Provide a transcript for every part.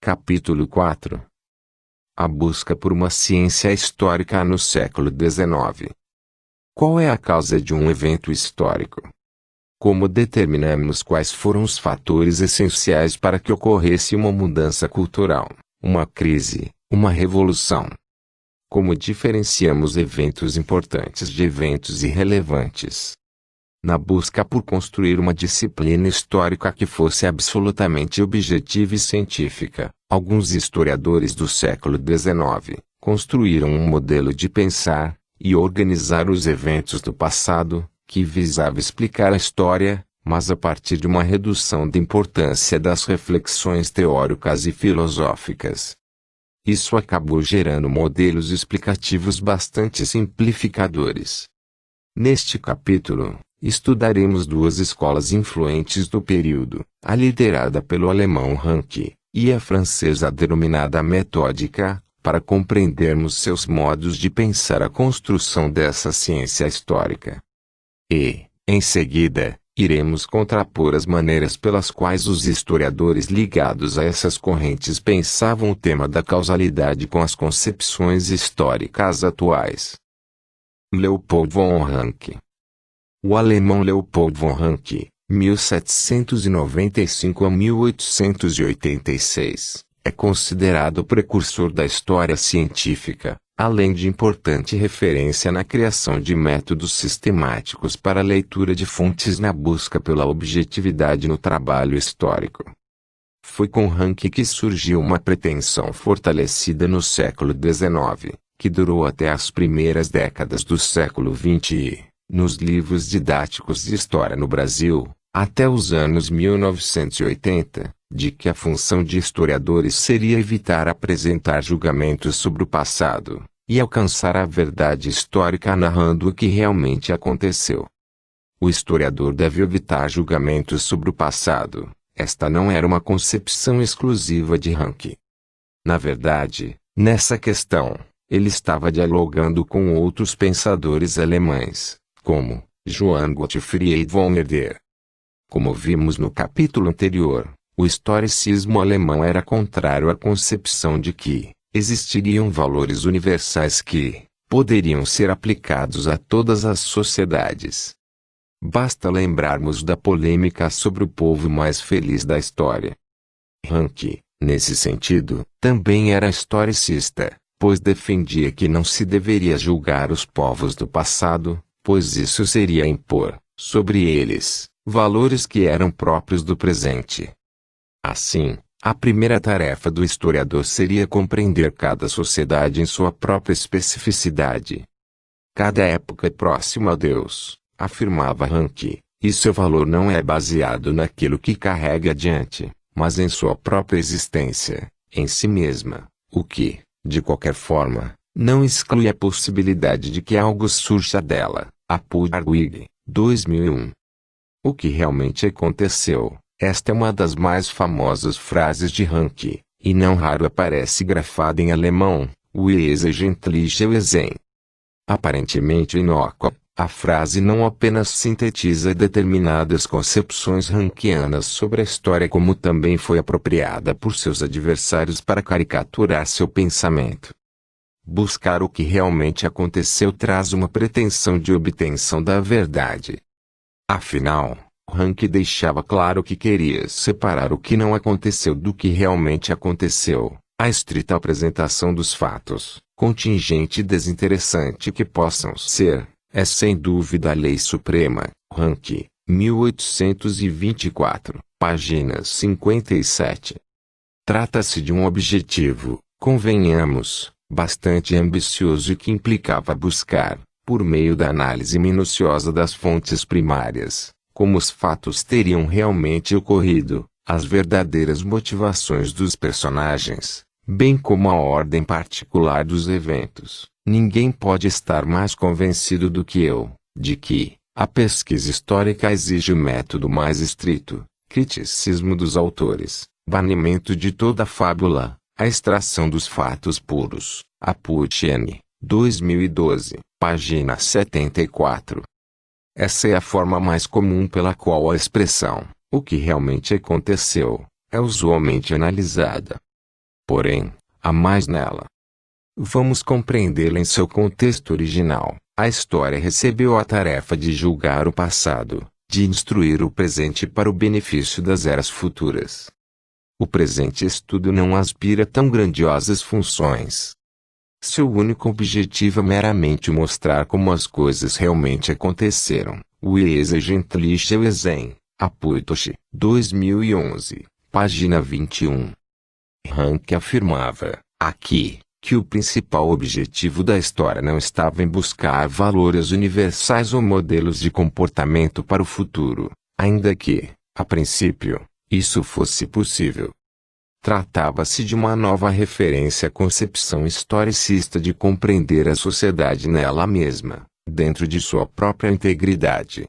Capítulo 4. A busca por uma ciência histórica no século XIX. Qual é a causa de um evento histórico? Como determinamos quais foram os fatores essenciais para que ocorresse uma mudança cultural, uma crise, uma revolução? Como diferenciamos eventos importantes de eventos irrelevantes? Na busca por construir uma disciplina histórica que fosse absolutamente objetiva e científica, alguns historiadores do século XIX construíram um modelo de pensar e organizar os eventos do passado, que visava explicar a história, mas a partir de uma redução da importância das reflexões teóricas e filosóficas. Isso acabou gerando modelos explicativos bastante simplificadores. Neste capítulo, estudaremos duas escolas influentes do período, a liderada pelo alemão Ranke, e a francesa denominada metódica, para compreendermos seus modos de pensar a construção dessa ciência histórica. E, em seguida, iremos contrapor as maneiras pelas quais os historiadores ligados a essas correntes pensavam o tema da causalidade com as concepções históricas atuais. Leopold von Ranke. O alemão Leopold von Ranke, 1795 a 1886, é considerado o precursor da história científica, além de importante referência na criação de métodos sistemáticos para a leitura de fontes na busca pela objetividade no trabalho histórico. Foi com Ranke que surgiu uma pretensão fortalecida no século XIX, que durou até as primeiras décadas do século XX e, nos livros didáticos de história no Brasil, até os anos 1980, de que a função de historiadores seria evitar apresentar julgamentos sobre o passado, e alcançar a verdade histórica narrando o que realmente aconteceu. O historiador deve evitar julgamentos sobre o passado. Esta não era uma concepção exclusiva de Ranke. Na verdade, nessa questão, ele estava dialogando com outros pensadores alemães, como Johann Gottfried von Herder. Como vimos no capítulo anterior, o historicismo alemão era contrário à concepção de que existiriam valores universais que poderiam ser aplicados a todas as sociedades. Basta lembrarmos da polêmica sobre o povo mais feliz da história. Ranke, nesse sentido, também era historicista, pois defendia que não se deveria julgar os povos do passado, pois isso seria impor, sobre eles, valores que eram próprios do presente. Assim, a primeira tarefa do historiador seria compreender cada sociedade em sua própria especificidade. Cada época é próxima a Deus, afirmava Ranke, e seu valor não é baseado naquilo que carrega adiante, mas em sua própria existência, em si mesma, o que, de qualquer forma, não exclui a possibilidade de que algo surja dela. Apudwig, 2001. O que realmente aconteceu? Esta é uma das mais famosas frases de Ranke, e não raro aparece grafada em alemão, Wesentliche Wesen. Aparentemente inócua, a frase não apenas sintetiza determinadas concepções rankianas sobre a história como também foi apropriada por seus adversários para caricaturar seu pensamento. Buscar o que realmente aconteceu traz uma pretensão de obtenção da verdade. Afinal, Ranke deixava claro que queria separar o que não aconteceu do que realmente aconteceu, a estrita apresentação dos fatos, contingente e desinteressante que possam ser, é sem dúvida a lei suprema. Ranke, 1824, página 57. Trata-se de um objetivo, convenhamos, bastante ambicioso e que implicava buscar, por meio da análise minuciosa das fontes primárias, como os fatos teriam realmente ocorrido, as verdadeiras motivações dos personagens, bem como a ordem particular dos eventos. Ninguém pode estar mais convencido do que eu, de que a pesquisa histórica exige o método mais estrito, criticismo dos autores, banimento de toda fábula, a extração dos fatos puros. Aputiene, 2012, página 74. Essa é a forma mais comum pela qual a expressão, o que realmente aconteceu, é usualmente analisada. Porém, há mais nela. Vamos compreendê-la em seu contexto original. A história recebeu a tarefa de julgar o passado, de instruir o presente para o benefício das eras futuras. O presente estudo não aspira a tão grandiosas funções. Seu único objetivo é meramente mostrar como as coisas realmente aconteceram. Wiese Gentliche Wesen, Aputoshi, 2011, página 21. Rank afirmava, aqui, que o principal objetivo da história não estava em buscar valores universais ou modelos de comportamento para o futuro, ainda que, a princípio, isso fosse possível. Tratava-se de uma nova referência à concepção historicista de compreender a sociedade nela mesma, dentro de sua própria integridade.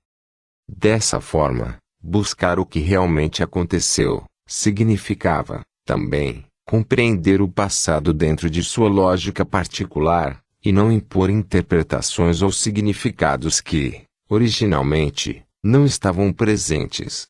Dessa forma, buscar o que realmente aconteceu, significava, também, compreender o passado dentro de sua lógica particular, e não impor interpretações ou significados que, originalmente, não estavam presentes.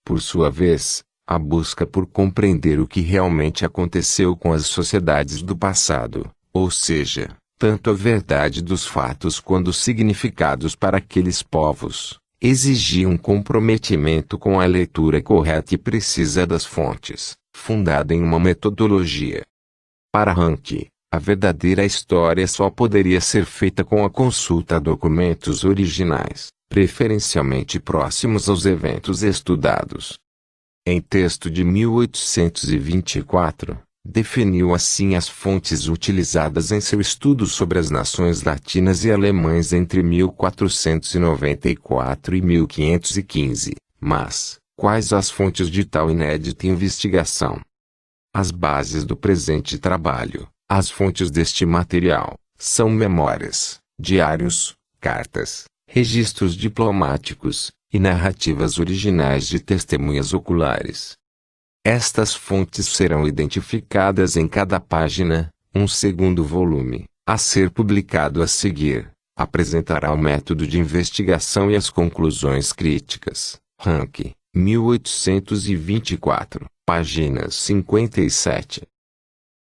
Por sua vez, a busca por compreender o que realmente aconteceu com as sociedades do passado, ou seja, tanto a verdade dos fatos quanto os significados para aqueles povos, exigia um comprometimento com a leitura correta e precisa das fontes, fundada em uma metodologia. Para Rank, a verdadeira história só poderia ser feita com a consulta a documentos originais, preferencialmente próximos aos eventos estudados. Em texto de 1824, definiu assim as fontes utilizadas em seu estudo sobre as nações latinas e alemães entre 1494 e 1515, mas, quais as fontes de tal inédita investigação? As bases do presente trabalho, as fontes deste material, são memórias, diários, cartas, registros diplomáticos, e narrativas originais de testemunhas oculares. Estas fontes serão identificadas em cada página. Um segundo volume, a ser publicado a seguir, apresentará o método de investigação e as conclusões críticas. Rank, 1824, páginas 57.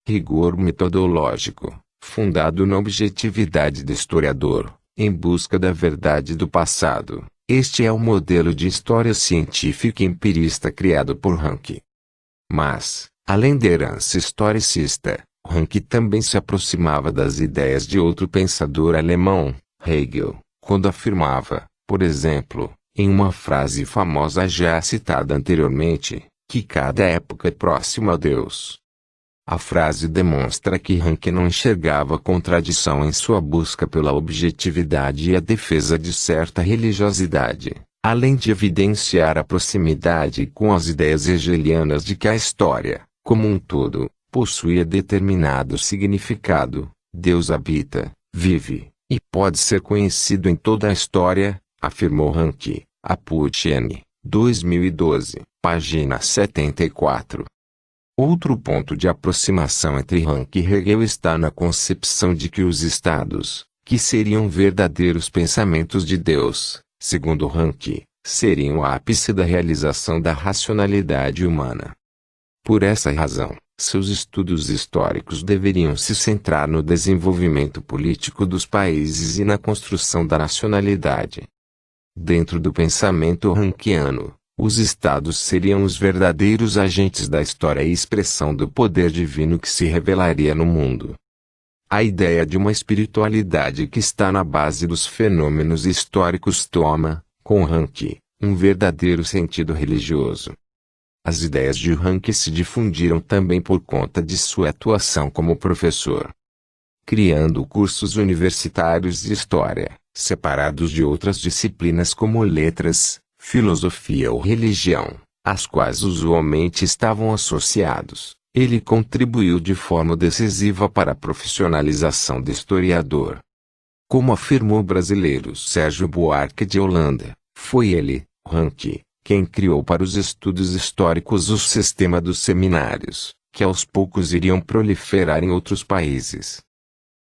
Rigor metodológico, fundado na objetividade do historiador, em busca da verdade do passado. Este é o modelo de história científica empirista criado por Rank. Mas, além da herança historicista, Rank também se aproximava das ideias de outro pensador alemão, Hegel, quando afirmava, por exemplo, em uma frase famosa já citada anteriormente, que cada época é próxima a Deus. A frase demonstra que Rank não enxergava contradição em sua busca pela objetividade e a defesa de certa religiosidade, além de evidenciar a proximidade com as ideias hegelianas de que a história, como um todo, possuía determinado significado. Deus habita, vive, e pode ser conhecido em toda a história, afirmou Rank, Aputiene, 2012, página 74. Outro ponto de aproximação entre Rank e Hegel está na concepção de que os estados, que seriam verdadeiros pensamentos de Deus, segundo Rank, seriam o ápice da realização da racionalidade humana. Por essa razão, seus estudos históricos deveriam se centrar no desenvolvimento político dos países e na construção da nacionalidade. Dentro do pensamento rankiano, os estados seriam os verdadeiros agentes da história e expressão do poder divino que se revelaria no mundo. A ideia de uma espiritualidade que está na base dos fenômenos históricos toma, com Rank, um verdadeiro sentido religioso. As ideias de Rank se difundiram também por conta de sua atuação como professor, criando cursos universitários de história, separados de outras disciplinas como letras, filosofia ou religião, às quais usualmente estavam associados. Ele contribuiu de forma decisiva para a profissionalização do historiador. Como afirmou o brasileiro Sérgio Buarque de Holanda, foi ele, Rank, quem criou para os estudos históricos o sistema dos seminários, que aos poucos iriam proliferar em outros países.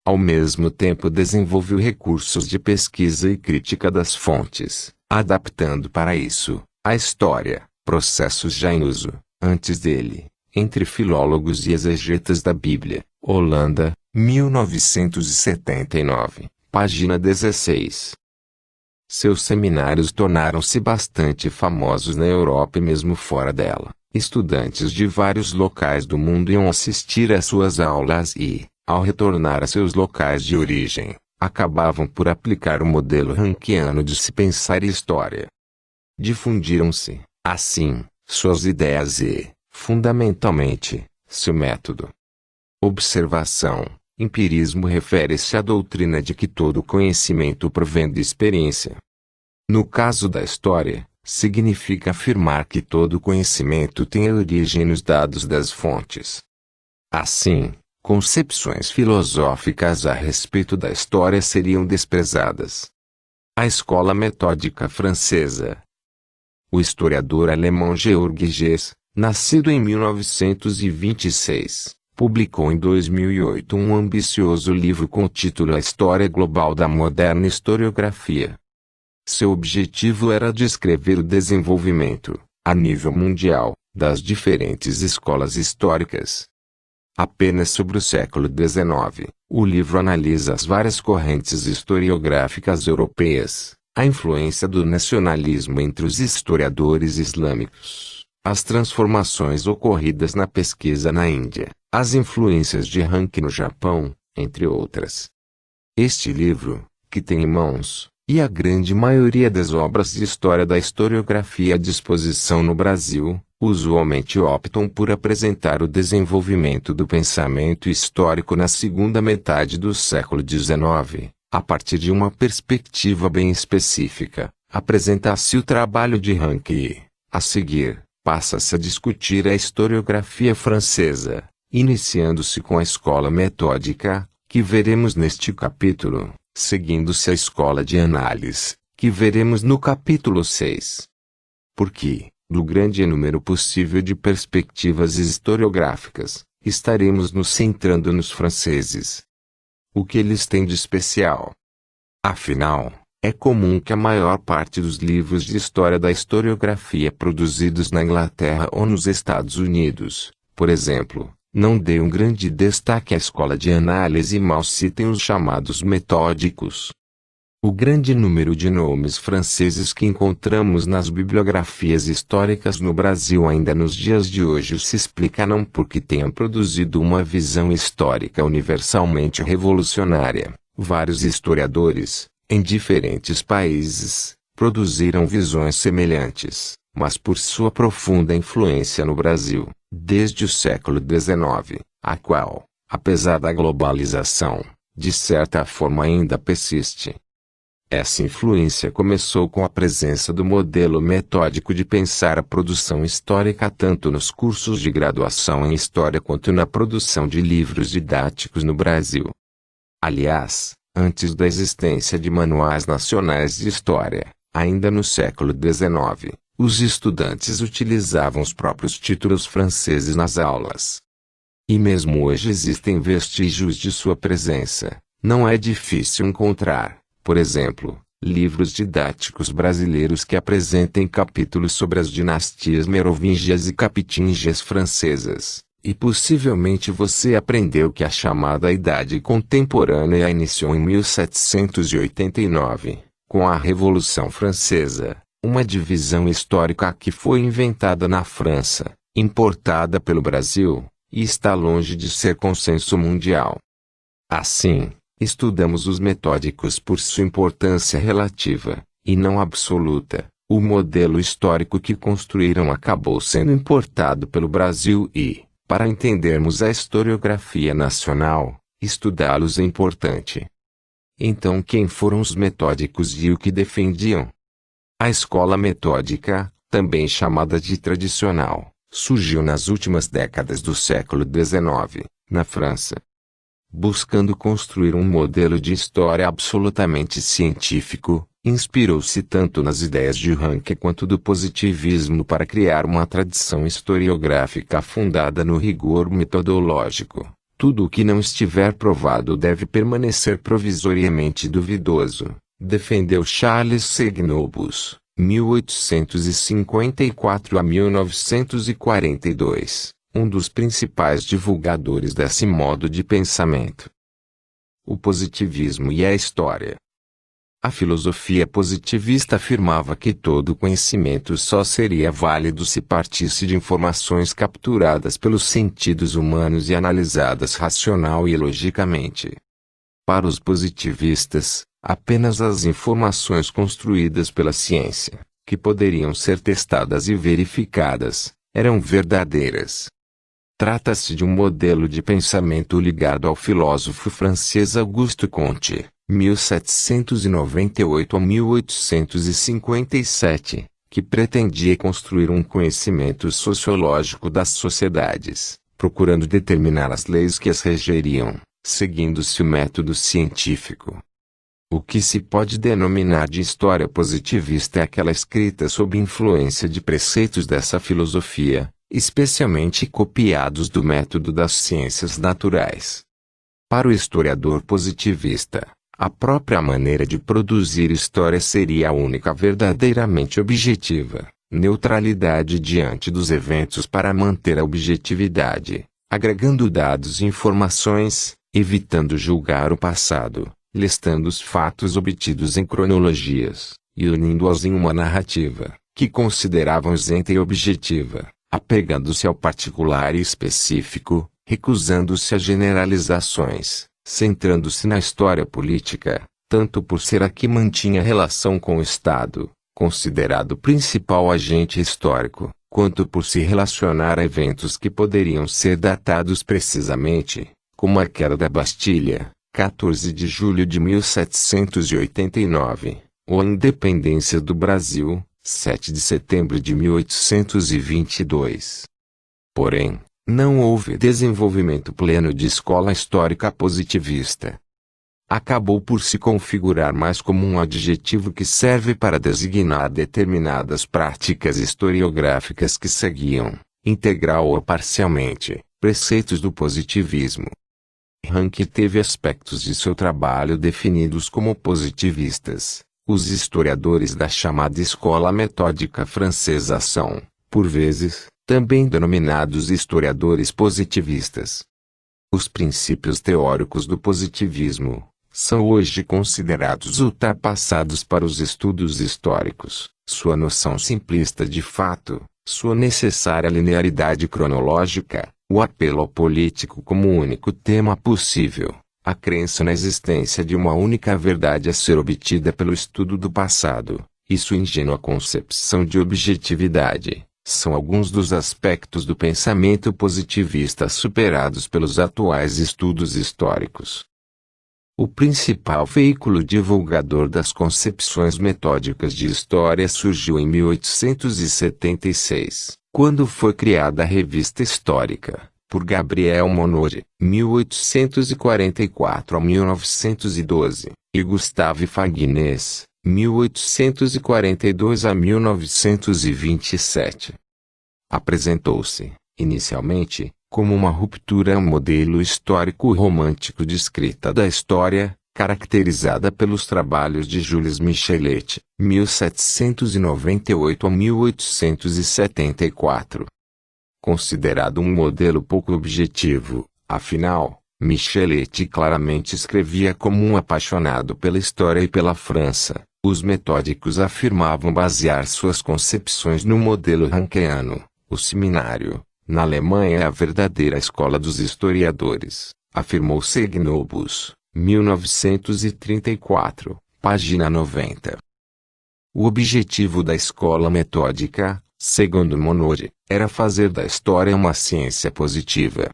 Ao mesmo tempo desenvolveu recursos de pesquisa e crítica das fontes, adaptando para isso, a história, processos já em uso, antes dele, entre filólogos e exegetas da Bíblia, Holanda, 1979, página 16. Seus seminários tornaram-se bastante famosos na Europa e mesmo fora dela. Estudantes de vários locais do mundo iam assistir às suas aulas e, ao retornar a seus locais de origem, acabavam por aplicar o modelo rankiano de se pensar história. Difundiram-se, assim, suas ideias e, fundamentalmente, seu método. Observação. Empirismo refere-se à doutrina de que todo conhecimento provém de experiência. No caso da história, significa afirmar que todo conhecimento tem origem nos dados das fontes. Assim, concepções filosóficas a respeito da história seriam desprezadas. A escola metódica francesa. O historiador alemão Georg Gess, nascido em 1926, publicou em 2008 um ambicioso livro com o título A História Global da Moderna Historiografia. Seu objetivo era descrever o desenvolvimento, a nível mundial, das diferentes escolas históricas. Apenas sobre o século XIX, o livro analisa as várias correntes historiográficas europeias, a influência do nacionalismo entre os historiadores islâmicos, as transformações ocorridas na pesquisa na Índia, as influências de Ranke no Japão, entre outras. Este livro, que tem em mãos, e a grande maioria das obras de história da historiografia à disposição no Brasil, usualmente optam por apresentar o desenvolvimento do pensamento histórico na segunda metade do século XIX, a partir de uma perspectiva bem específica. Apresenta-se o trabalho de Ranke e, a seguir, passa-se a discutir a historiografia francesa, iniciando-se com a escola metódica, que veremos neste capítulo, seguindo-se a escola de análise, que veremos no capítulo 6. Porque, do grande número possível de perspectivas historiográficas, estaremos nos centrando nos franceses. O que eles têm de especial? Afinal, é comum que a maior parte dos livros de história da historiografia produzidos na Inglaterra ou nos Estados Unidos, por exemplo, não dê um grande destaque à escola de análise e mal citem os chamados metódicos. O grande número de nomes franceses que encontramos nas bibliografias históricas no Brasil ainda nos dias de hoje se explica não porque tenham produzido uma visão histórica universalmente revolucionária. Vários historiadores, em diferentes países, produziram visões semelhantes, mas por sua profunda influência no Brasil, desde o século XIX, a qual, apesar da globalização, de certa forma ainda persiste. Essa influência começou com a presença do modelo metódico de pensar a produção histórica tanto nos cursos de graduação em História quanto na produção de livros didáticos no Brasil. Aliás, antes da existência de manuais nacionais de história, ainda no século XIX, os estudantes utilizavam os próprios títulos franceses nas aulas. E mesmo hoje existem vestígios de sua presença. Não é difícil encontrar, por exemplo, livros didáticos brasileiros que apresentem capítulos sobre as dinastias merovingias e capetingias francesas, e possivelmente você aprendeu que a chamada Idade Contemporânea iniciou em 1789, com a Revolução Francesa, uma divisão histórica que foi inventada na França, importada pelo Brasil, e está longe de ser consenso mundial. Assim, estudamos os metódicos por sua importância relativa, e não absoluta. O modelo histórico que construíram acabou sendo importado pelo Brasil e, para entendermos a historiografia nacional, estudá-los é importante. Então quem foram os metódicos e o que defendiam? A escola metódica, também chamada de tradicional, surgiu nas últimas décadas do século XIX, na França. Buscando construir um modelo de história absolutamente científico, inspirou-se tanto nas ideias de Ranke quanto do positivismo para criar uma tradição historiográfica fundada no rigor metodológico. Tudo o que não estiver provado deve permanecer provisoriamente duvidoso, defendeu Charles Segnobus, 1854 a 1942, um dos principais divulgadores desse modo de pensamento. O positivismo e a história. A filosofia positivista afirmava que todo conhecimento só seria válido se partisse de informações capturadas pelos sentidos humanos e analisadas racional e logicamente. Para os positivistas, apenas as informações construídas pela ciência, que poderiam ser testadas e verificadas, eram verdadeiras. Trata-se de um modelo de pensamento ligado ao filósofo francês Auguste Comte, 1798 a 1857, que pretendia construir um conhecimento sociológico das sociedades, procurando determinar as leis que as regeriam, seguindo-se o método científico. O que se pode denominar de história positivista é aquela escrita sob influência de preceitos dessa filosofia, especialmente copiados do método das ciências naturais. Para o historiador positivista, a própria maneira de produzir história seria a única verdadeiramente objetiva, neutralidade diante dos eventos para manter a objetividade, agregando dados e informações, evitando julgar o passado, listando os fatos obtidos em cronologias, e unindo-os em uma narrativa, que consideravam isenta e objetiva, apegando-se ao particular e específico, recusando-se a generalizações, centrando-se na história política, tanto por ser a que mantinha relação com o Estado, considerado o principal agente histórico, quanto por se relacionar a eventos que poderiam ser datados precisamente, como a queda da Bastilha, 14 de julho de 1789, ou a independência do Brasil, 7 de setembro de 1822. Porém, não houve desenvolvimento pleno de escola histórica positivista. Acabou por se configurar mais como um adjetivo que serve para designar determinadas práticas historiográficas que seguiam, integral ou parcialmente, preceitos do positivismo. Ranke teve aspectos de seu trabalho definidos como positivistas. Os historiadores da chamada escola metódica francesa são, por vezes, também denominados historiadores positivistas. Os princípios teóricos do positivismo são hoje considerados ultrapassados para os estudos históricos, sua noção simplista de fato, sua necessária linearidade cronológica, o apelo ao político como o único tema possível, a crença na existência de uma única verdade a ser obtida pelo estudo do passado, e sua ingênua concepção de objetividade, são alguns dos aspectos do pensamento positivista superados pelos atuais estudos históricos. O principal veículo divulgador das concepções metódicas de história surgiu em 1876, quando foi criada a Revista Histórica, por Gabriel Monod, 1844 a 1912, e Gustave Fagnès, 1842 a 1927. Apresentou-se, inicialmente, como uma ruptura ao modelo histórico romântico de escrita da história, caracterizada pelos trabalhos de Jules Michelet, 1798 a 1874. Considerado um modelo pouco objetivo, afinal, Michelet claramente escrevia como um apaixonado pela história e pela França. Os metódicos afirmavam basear suas concepções no modelo rankiano. O seminário, na Alemanha, é a verdadeira escola dos historiadores, afirmou Segnobus, 1934, página 90. O objetivo da escola metódica, segundo Monod, era fazer da história uma ciência positiva.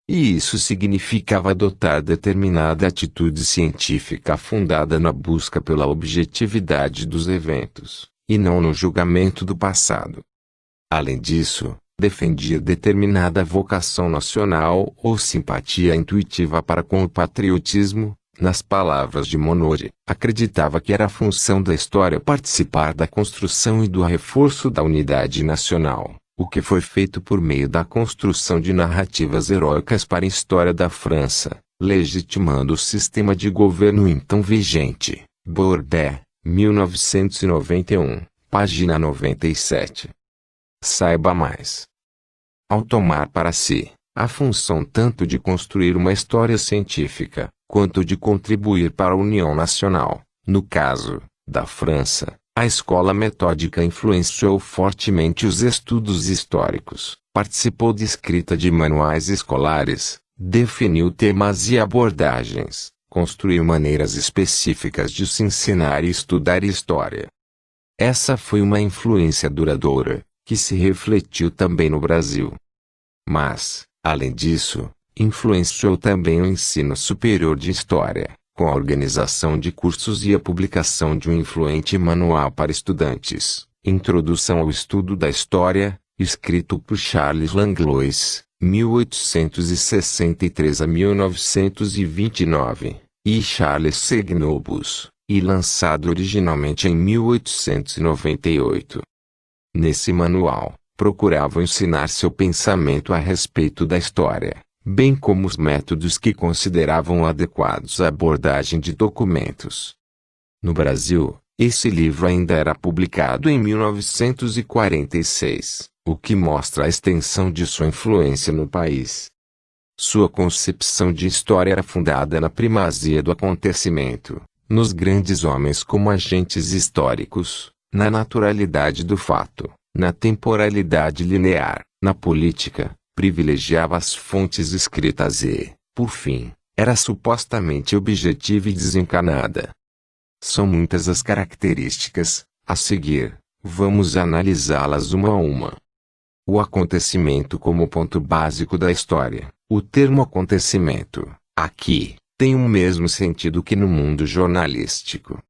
E isso significava adotar determinada atitude científica fundada na busca pela objetividade dos eventos, e não no julgamento do passado. Além disso, defendia determinada vocação nacional ou simpatia intuitiva para com o patriotismo. Nas palavras de Monod, acreditava que era a função da história participar da construção e do reforço da unidade nacional, o que foi feito por meio da construção de narrativas heróicas para a história da França, legitimando o sistema de governo então vigente. Bourdet, 1991, página 97. Saiba mais. ao tomar para si a função tanto de construir uma história científica, quanto de contribuir para a união nacional. No caso da França, a escola metódica influenciou fortemente os estudos históricos, participou de escrita de manuais escolares, definiu temas e abordagens, construiu maneiras específicas de se ensinar e estudar história. Essa foi uma influência duradoura, que se refletiu também no Brasil. Mas, além disso, influenciou também o ensino superior de história, com a organização de cursos e a publicação de um influente manual para estudantes, Introdução ao Estudo da História, escrito por Charles Langlois, 1863 a 1929, e Charles Segnobus, e lançado originalmente em 1898. Nesse manual, procuravam ensinar seu pensamento a respeito da história, bem como os métodos que consideravam adequados à abordagem de documentos. No Brasil, esse livro ainda era publicado em 1946, o que mostra a extensão de sua influência no país. Sua concepção de história era fundada na primazia do acontecimento, nos grandes homens como agentes históricos, na naturalidade do fato, na temporalidade linear, na política, privilegiava as fontes escritas e, por fim, era supostamente objetiva e desencanada. São muitas as características, a seguir, vamos analisá-las uma a uma. O acontecimento como ponto básico da história. O termo acontecimento, aqui, tem o mesmo sentido que no mundo jornalístico.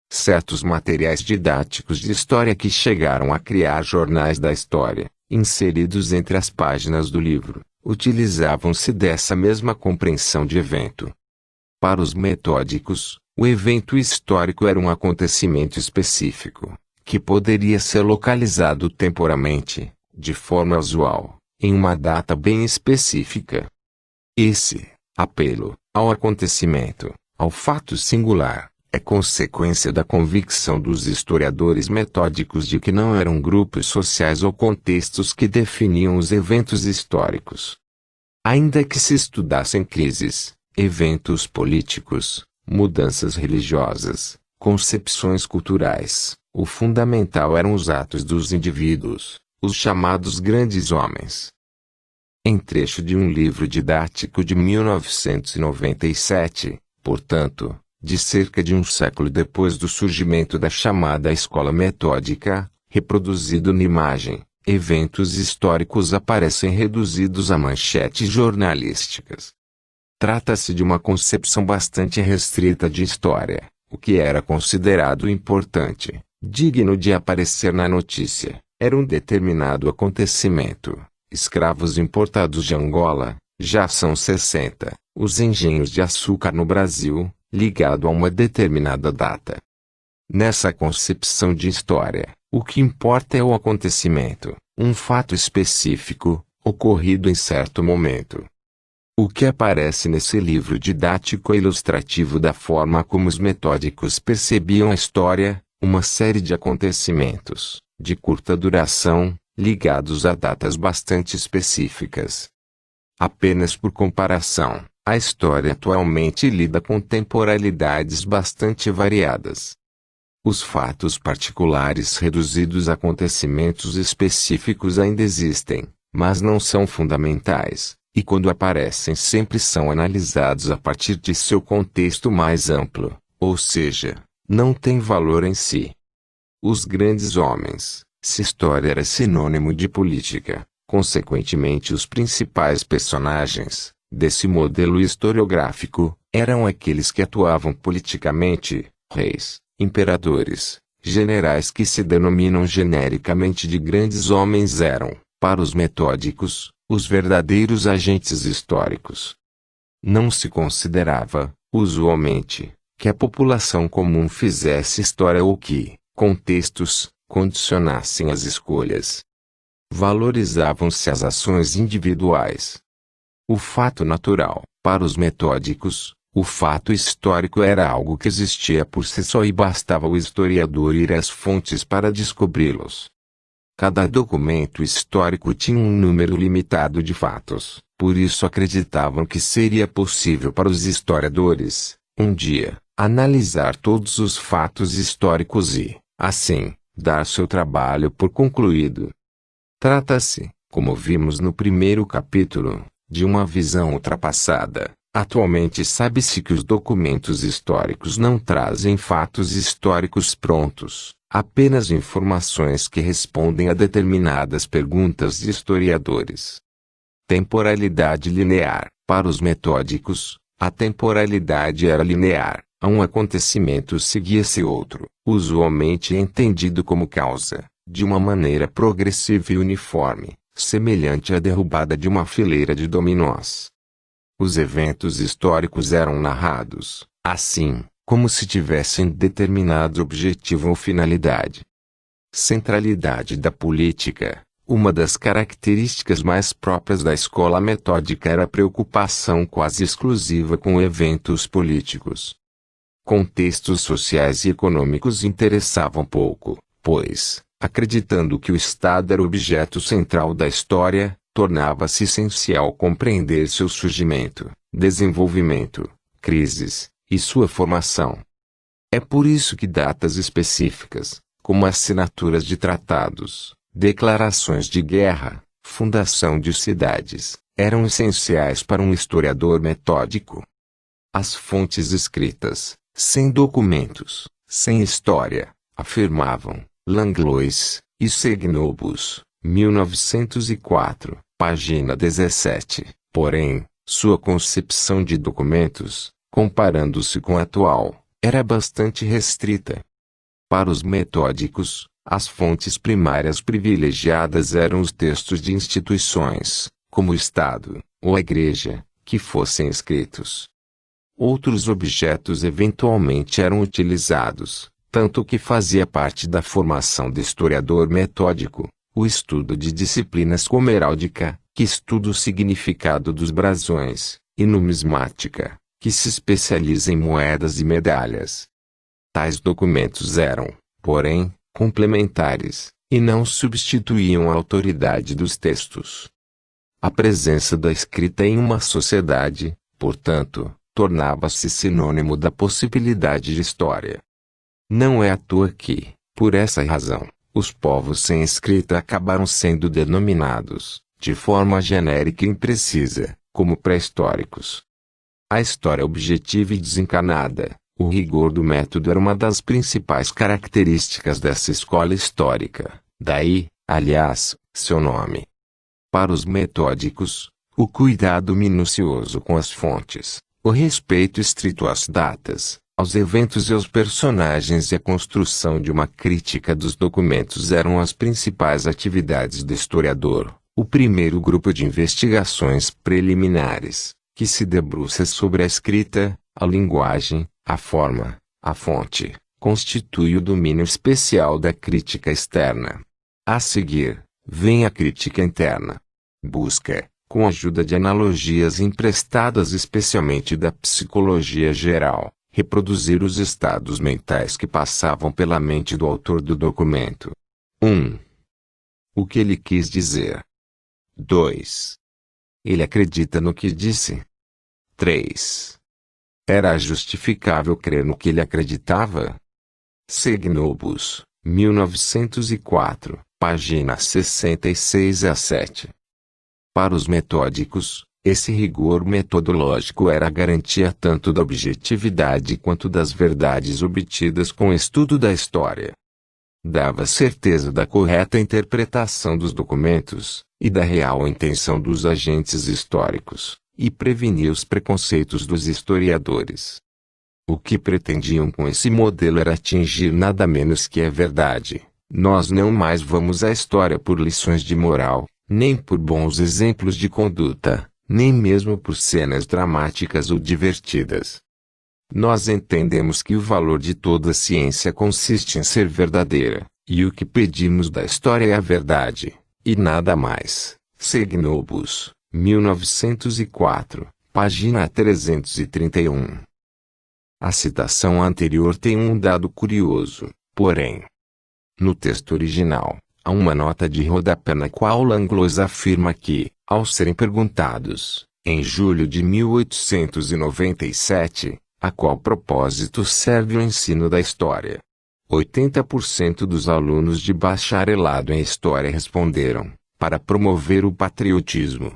Certos materiais didáticos de história que chegaram a criar jornais da história, inseridos entre as páginas do livro, utilizavam-se dessa mesma compreensão de evento. Para os metódicos, o evento histórico era um acontecimento específico, que poderia ser localizado temporalmente, de forma usual, em uma data bem específica. Esse apelo ao acontecimento, ao fato singular, é consequência da convicção dos historiadores metódicos de que não eram grupos sociais ou contextos que definiam os eventos históricos. Ainda que se estudassem crises, eventos políticos, mudanças religiosas, concepções culturais, o fundamental eram os atos dos indivíduos, os chamados grandes homens. Em trecho de um livro didático de 1997, portanto, de cerca de um século depois do surgimento da chamada escola metódica, reproduzido na imagem, eventos históricos aparecem reduzidos a manchetes jornalísticas. Trata-se de uma concepção bastante restrita de história, o que era considerado importante, digno de aparecer na notícia, era um determinado acontecimento. Escravos importados de Angola, já são 60, os engenhos de açúcar no Brasil, ligado a uma determinada data. Nessa concepção de história, o que importa é o acontecimento, um fato específico, ocorrido em certo momento. O que aparece nesse livro didático é ilustrativo da forma como os metódicos percebiam a história, uma série de acontecimentos, de curta duração, ligados a datas bastante específicas. Apenas por comparação, a história atualmente lida com temporalidades bastante variadas. Os fatos particulares reduzidos a acontecimentos específicos ainda existem, mas não são fundamentais, e quando aparecem sempre são analisados a partir de seu contexto mais amplo, ou seja, não têm valor em si. Os grandes homens, se história era sinônimo de política, consequentemente os principais personagens desse modelo historiográfico eram aqueles que atuavam politicamente, reis, imperadores, generais que se denominam genericamente de grandes homens eram, para os metódicos, os verdadeiros agentes históricos. Não se considerava, usualmente, que a população comum fizesse história ou que contextos condicionassem as escolhas. Valorizavam-se as ações individuais. O fato natural, para os metódicos, o fato histórico era algo que existia por si só e bastava o historiador ir às fontes para descobri-los. Cada documento histórico tinha um número limitado de fatos, por isso acreditavam que seria possível para os historiadores, um dia, analisar todos os fatos históricos e, assim, dar seu trabalho por concluído. Trata-se, como vimos no primeiro capítulo, de uma visão ultrapassada. Atualmente sabe-se que os documentos históricos não trazem fatos históricos prontos, apenas informações que respondem a determinadas perguntas de historiadores. Temporalidade linear. Para os metódicos, a temporalidade era linear. A um acontecimento seguia-se outro, usualmente entendido como causa, de uma maneira progressiva e uniforme, semelhante à derrubada de uma fileira de dominós. Os eventos históricos eram narrados, assim, como se tivessem determinado objetivo ou finalidade. Centralidade da política. Uma das características mais próprias da escola metódica era a preocupação quase exclusiva com eventos políticos. Contextos sociais e econômicos interessavam pouco, pois, acreditando que o Estado era o objeto central da história, tornava-se essencial compreender seu surgimento, desenvolvimento, crises, e sua formação. É por isso que datas específicas, como assinaturas de tratados, declarações de guerra, fundação de cidades, eram essenciais para um historiador metódico. As fontes escritas, sem documentos, sem história, afirmavam Langlois e Segnobus, 1904, página 17. Porém, sua concepção de documentos, comparando-se com a atual, era bastante restrita. Para os metódicos, as fontes primárias privilegiadas eram os textos de instituições, como o Estado, ou a Igreja, que fossem escritos. Outros objetos eventualmente eram utilizados, tanto que fazia parte da formação do historiador metódico, o estudo de disciplinas como heráldica, que estuda o significado dos brasões, e numismática, que se especializa em moedas e medalhas. Tais documentos eram, porém, complementares, e não substituíam a autoridade dos textos. A presença da escrita em uma sociedade, portanto, tornava-se sinônimo da possibilidade de história. Não é à toa que, por essa razão, os povos sem escrita acabaram sendo denominados, de forma genérica e imprecisa, como pré-históricos. A história objetiva e desencanada, o rigor do método era uma das principais características dessa escola histórica, daí, aliás, seu nome. Para os metódicos, o cuidado minucioso com as fontes, o respeito estrito às datas, aos eventos e aos personagens e a construção de uma crítica dos documentos eram as principais atividades do historiador, o primeiro grupo de investigações preliminares, que se debruça sobre a escrita, a linguagem, a forma, a fonte, constitui o domínio especial da crítica externa. A seguir, vem a crítica interna. Busca, com a ajuda de analogias emprestadas especialmente da psicologia geral, reproduzir os estados mentais que passavam pela mente do autor do documento. 1. O que ele quis dizer. 2. Ele acredita no que disse. 3. Era justificável crer no que ele acreditava? Segnobus, 1904, página 66 a 7. Para os metódicos, esse rigor metodológico era a garantia tanto da objetividade quanto das verdades obtidas com o estudo da história. Dava certeza da correta interpretação dos documentos, e da real intenção dos agentes históricos, e prevenia os preconceitos dos historiadores. O que pretendiam com esse modelo era atingir nada menos que a verdade. Nós não mais vamos à história por lições de moral, nem por bons exemplos de conduta, nem mesmo por cenas dramáticas ou divertidas. Nós entendemos que o valor de toda ciência consiste em ser verdadeira, e o que pedimos da história é a verdade, e nada mais. Segnobus, 1904, página 331. A citação anterior tem um dado curioso, porém. No texto original, há uma nota de rodapé na qual Langlois afirma que, ao serem perguntados, em julho de 1897, a qual propósito serve o ensino da história, 80% dos alunos de bacharelado em História responderam, para promover o patriotismo.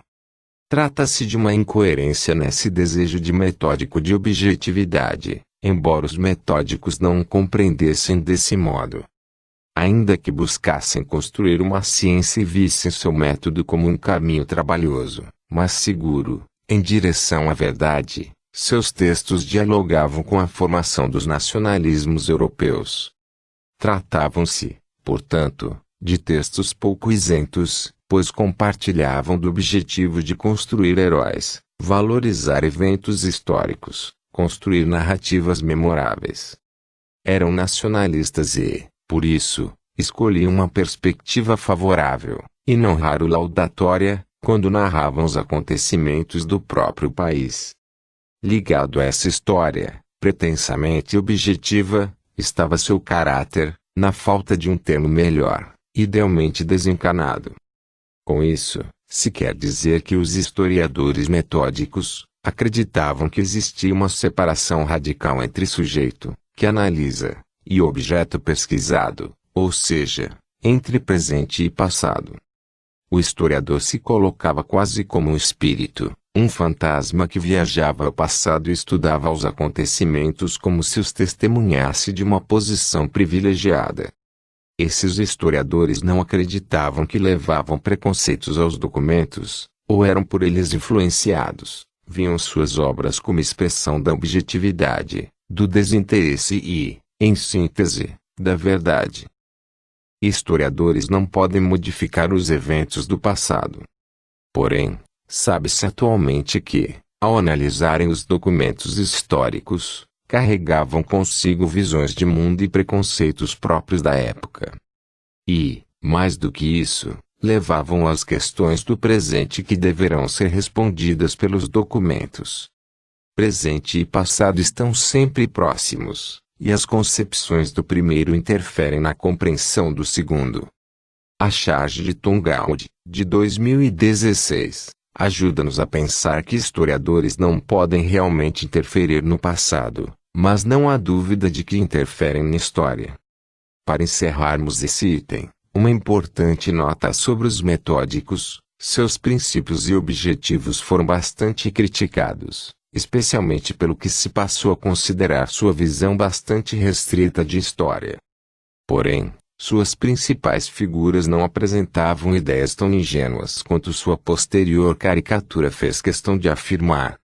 Trata-se de uma incoerência nesse desejo de metódico de objetividade, embora os metódicos não o compreendessem desse modo. Ainda que buscassem construir uma ciência e vissem seu método como um caminho trabalhoso, mas seguro, em direção à verdade, seus textos dialogavam com a formação dos nacionalismos europeus. Tratavam-se, portanto, de textos pouco isentos, pois compartilhavam do objetivo de construir heróis, valorizar eventos históricos, construir narrativas memoráveis. Eram nacionalistas e, por isso, escolhiam uma perspectiva favorável, e não raro laudatória, quando narravam os acontecimentos do próprio país. Ligado a essa história, pretensamente objetiva, estava seu caráter, na falta de um termo melhor, idealmente desencanado. Com isso, se quer dizer que os historiadores metódicos acreditavam que existia uma separação radical entre sujeito, que analisa, e objeto pesquisado, ou seja, entre presente e passado. O historiador se colocava quase como um espírito, um fantasma que viajava ao passado e estudava os acontecimentos como se os testemunhasse de uma posição privilegiada. Esses historiadores não acreditavam que levavam preconceitos aos documentos, ou eram por eles influenciados, viam suas obras como expressão da objetividade, do desinteresse e, em síntese, da verdade. Historiadores não podem modificar os eventos do passado. Porém, sabe-se atualmente que, ao analisarem os documentos históricos, carregavam consigo visões de mundo e preconceitos próprios da época. E, mais do que isso, levavam às questões do presente que deverão ser respondidas pelos documentos. Presente e passado estão sempre próximos, e as concepções do primeiro interferem na compreensão do segundo. A charge de Tom Gaudi, de 2016, ajuda-nos a pensar que historiadores não podem realmente interferir no passado, mas não há dúvida de que interferem na história. Para encerrarmos esse item, uma importante nota sobre os metódicos: seus princípios e objetivos foram bastante criticados, especialmente pelo que se passou a considerar sua visão bastante restrita de história. Porém, suas principais figuras não apresentavam ideias tão ingênuas quanto sua posterior caricatura fez questão de afirmar.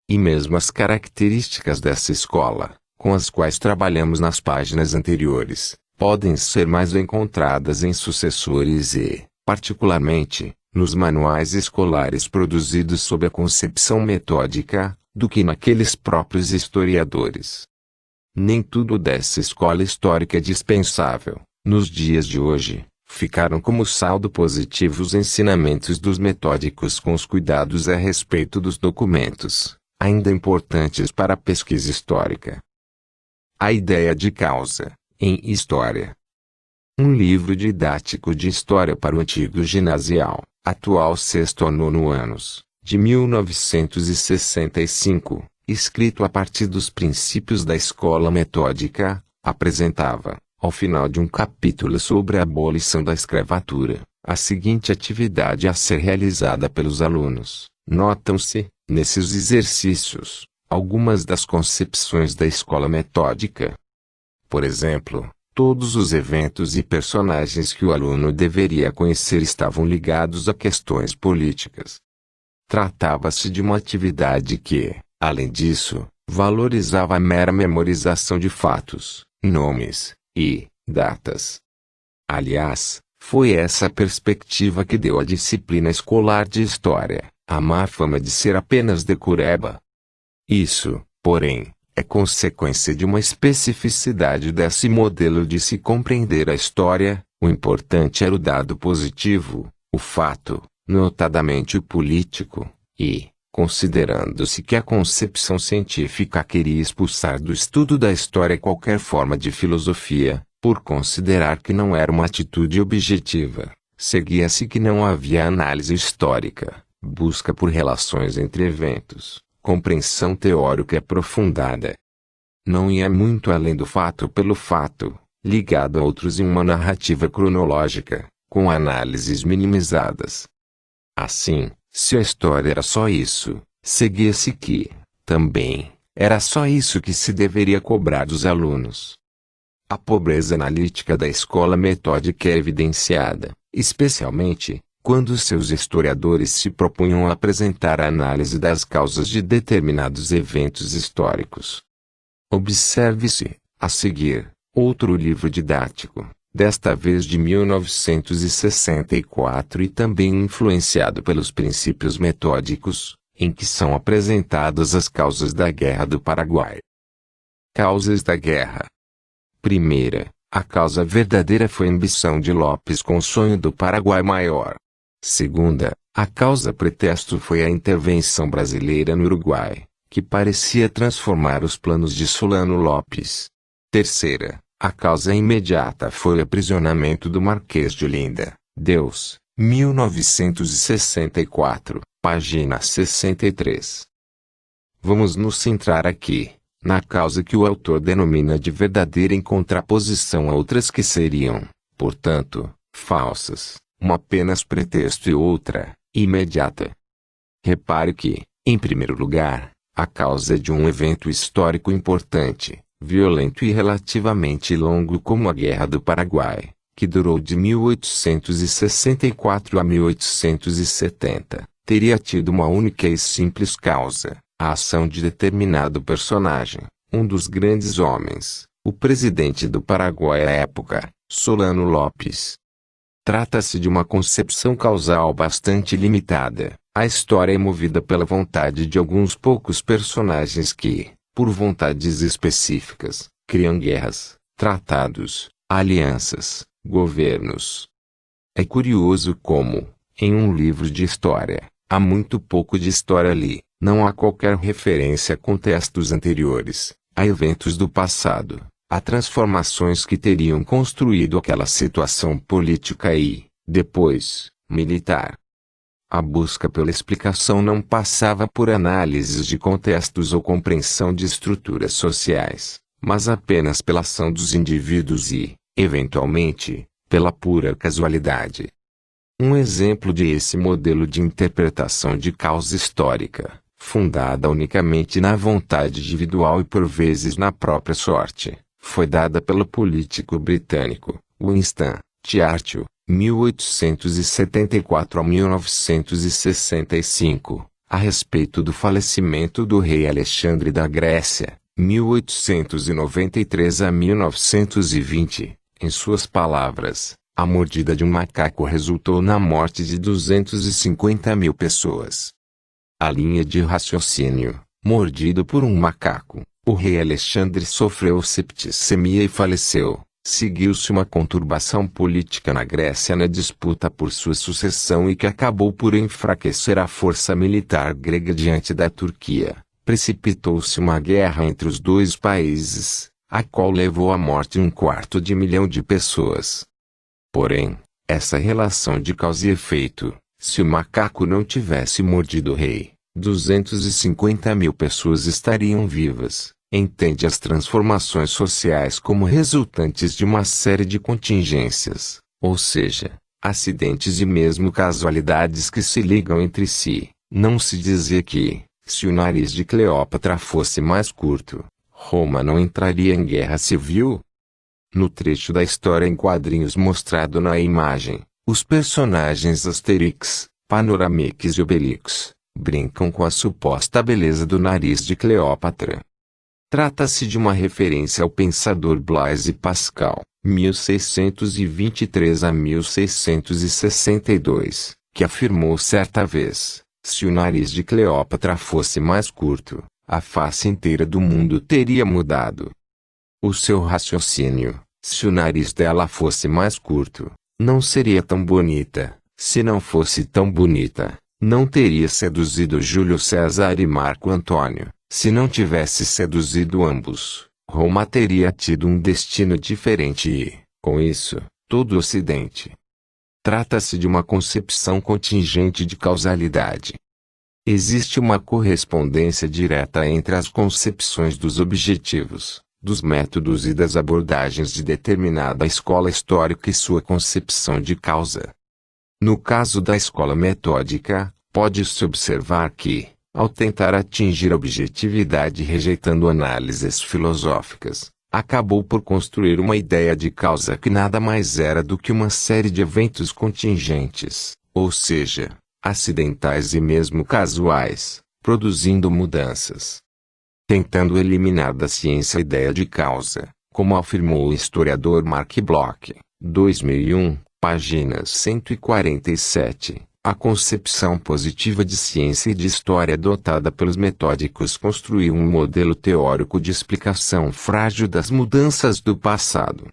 E mesmo as características dessa escola, com as quais trabalhamos nas páginas anteriores, podem ser mais encontradas em sucessores e, particularmente, nos manuais escolares produzidos sob a concepção metódica, do que naqueles próprios historiadores. Nem tudo dessa escola histórica é dispensável. Nos dias de hoje, ficaram como saldo positivo os ensinamentos dos metódicos com os cuidados a respeito dos documentos, ainda importantes para a pesquisa histórica. A ideia de causa, em História. Um livro didático de História para o antigo ginasial, atual sexto ou nono anos, de 1965, escrito a partir dos princípios da escola metódica, apresentava, ao final de um capítulo sobre a abolição da escravatura, a seguinte atividade a ser realizada pelos alunos. Notam-se, nesses exercícios, algumas das concepções da escola metódica. Por exemplo, todos os eventos e personagens que o aluno deveria conhecer estavam ligados a questões políticas. Tratava-se de uma atividade que, além disso, valorizava a mera memorização de fatos, nomes e datas. Aliás, foi essa perspectiva que deu à disciplina escolar de História a má fama de ser apenas decoreba. Isso, porém, é consequência de uma especificidade desse modelo de se compreender a história. O importante era o dado positivo, o fato, notadamente o político, e, considerando-se que a concepção científica queria expulsar do estudo da história qualquer forma de filosofia, Por considerar que não era uma atitude objetiva, seguia-se que não havia análise histórica, busca por relações entre eventos, compreensão teórica aprofundada. Não ia muito além do fato pelo fato, ligado a outros em uma narrativa cronológica, com análises minimizadas. Assim, se a história era só isso, seguia-se que, também, era só isso que se deveria cobrar dos alunos. A pobreza analítica da escola metódica é evidenciada, especialmente, quando seus historiadores se propunham a apresentar a análise das causas de determinados eventos históricos. Observe-se, a seguir, outro livro didático, desta vez de 1964 e também influenciado pelos princípios metódicos, em que são apresentadas as causas da Guerra do Paraguai. Causas da guerra. Primeira, a causa verdadeira foi a ambição de Lopes com o sonho do Paraguai maior. Segunda, a causa pretexto foi a intervenção brasileira no Uruguai, que parecia transformar os planos de Solano Lopes. Terceira, a causa imediata foi o aprisionamento do Marquês de Olinda, Deus, 1964, página 63. Vamos nos centrar aqui, na causa que o autor denomina de verdadeira em contraposição a outras que seriam, portanto, falsas, uma apenas pretexto e outra, imediata. Repare que, em primeiro lugar, a causa é de um evento histórico importante, violento e relativamente longo como a Guerra do Paraguai, que durou de 1864 a 1870, teria tido uma única e simples causa, a ação de determinado personagem, um dos grandes homens, o presidente do Paraguai à época, Solano Lopes. Trata-se de uma concepção causal bastante limitada. A história é movida pela vontade de alguns poucos personagens que, por vontades específicas, criam guerras, tratados, alianças, governos. É curioso como, em um livro de história, há muito pouco de história ali, não há qualquer referência a contextos anteriores, a eventos do passado, a transformações que teriam construído aquela situação política e, depois, militar. A busca pela explicação não passava por análises de contextos ou compreensão de estruturas sociais, mas apenas pela ação dos indivíduos e, eventualmente, pela pura casualidade. Um exemplo de esse modelo de interpretação de causa histórica, fundada unicamente na vontade individual e por vezes na própria sorte, foi dada pelo político britânico, Winston Churchill, 1874 a 1965, a respeito do falecimento do rei Alexandre da Grécia, 1893 a 1920, em suas palavras, a mordida de um macaco resultou na morte de 250.000 pessoas. A linha de raciocínio, mordido por um macaco, o rei Alexandre sofreu septicemia e faleceu. Seguiu-se uma conturbação política na Grécia na disputa por sua sucessão e que acabou por enfraquecer a força militar grega diante da Turquia. Precipitou-se uma guerra entre os dois países, a qual levou à morte 250.000 de pessoas. Porém, essa relação de causa e efeito, se o macaco não tivesse mordido o rei, 250.000 pessoas estariam vivas. Entende as transformações sociais como resultantes de uma série de contingências, ou seja, acidentes e mesmo casualidades que se ligam entre si. Não se dizia que, se o nariz de Cleópatra fosse mais curto, Roma não entraria em guerra civil? No trecho da história em quadrinhos mostrado na imagem, os personagens Asterix, Panoramix e Obelix brincam com a suposta beleza do nariz de Cleópatra. Trata-se de uma referência ao pensador Blaise Pascal, 1623 a 1662, que afirmou certa vez, se o nariz de Cleópatra fosse mais curto, a face inteira do mundo teria mudado. O seu raciocínio, se o nariz dela fosse mais curto, não seria tão bonita, se não fosse tão bonita, não teria seduzido Júlio César e Marco Antônio. Se não tivesse seduzido ambos, Roma teria tido um destino diferente e, com isso, todo o Ocidente. Trata-se de uma concepção contingente de causalidade. Existe uma correspondência direta entre as concepções dos objetivos, dos métodos e das abordagens de determinada escola histórica e sua concepção de causa. No caso da escola metódica, pode-se observar que, ao tentar atingir a objetividade rejeitando análises filosóficas, acabou por construir uma ideia de causa que nada mais era do que uma série de eventos contingentes, ou seja, acidentais e mesmo casuais, produzindo mudanças. Tentando eliminar da ciência a ideia de causa, como afirmou o historiador Mark Bloch, 2001, páginas 147, a concepção positiva de ciência e de história adotada pelos metódicos construiu um modelo teórico de explicação frágil das mudanças do passado.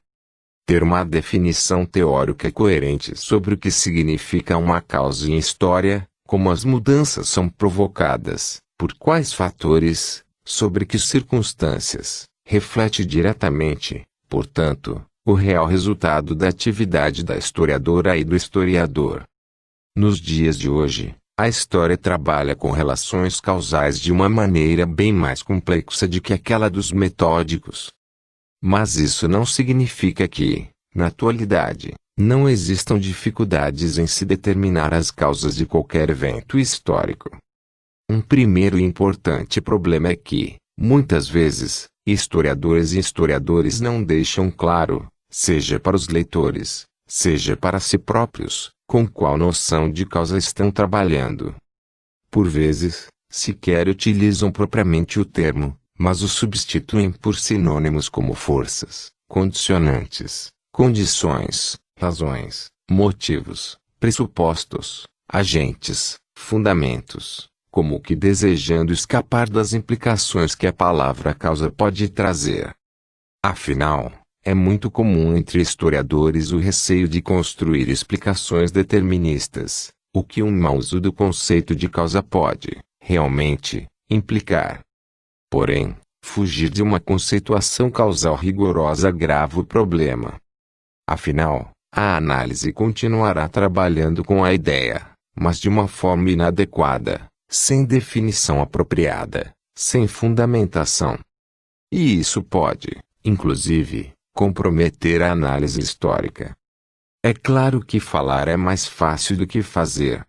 Ter uma definição teórica coerente sobre o que significa uma causa em história, como as mudanças são provocadas, por quais fatores, sobre que circunstâncias, reflete diretamente, portanto, o real resultado da atividade da historiadora e do historiador. Nos dias de hoje, a história trabalha com relações causais de uma maneira bem mais complexa do que aquela dos metódicos. Mas isso não significa que, na atualidade, não existam dificuldades em se determinar as causas de qualquer evento histórico. Um primeiro e importante problema é que, muitas vezes, historiadores e historiadores não deixam claro, seja para os leitores, seja para si próprios, com qual noção de causa estão trabalhando. Por vezes, sequer utilizam propriamente o termo, mas o substituem por sinônimos como forças, condicionantes, condições, razões, motivos, pressupostos, agentes, fundamentos, como que desejando escapar das implicações que a palavra causa pode trazer. Afinal, é muito comum entre historiadores o receio de construir explicações deterministas, o que um mau uso do conceito de causa pode, realmente, implicar. Porém, fugir de uma conceituação causal rigorosa agrava o problema. Afinal, a análise continuará trabalhando com a ideia, mas de uma forma inadequada, sem definição apropriada, sem fundamentação. E isso pode, inclusive, comprometer a análise histórica. É claro que falar é mais fácil do que fazer.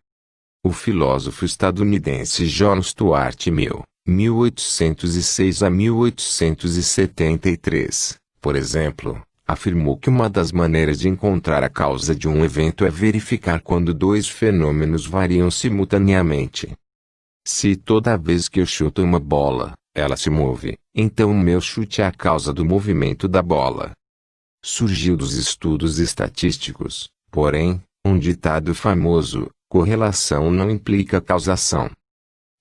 O filósofo estadunidense John Stuart Mill, 1806 a 1873, por exemplo, afirmou que uma das maneiras de encontrar a causa de um evento é verificar quando dois fenômenos variam simultaneamente. Se toda vez que eu chuto uma bola, ela se move, então o meu chute é a causa do movimento da bola. Surgiu dos estudos estatísticos, porém, um ditado famoso: correlação não implica causação.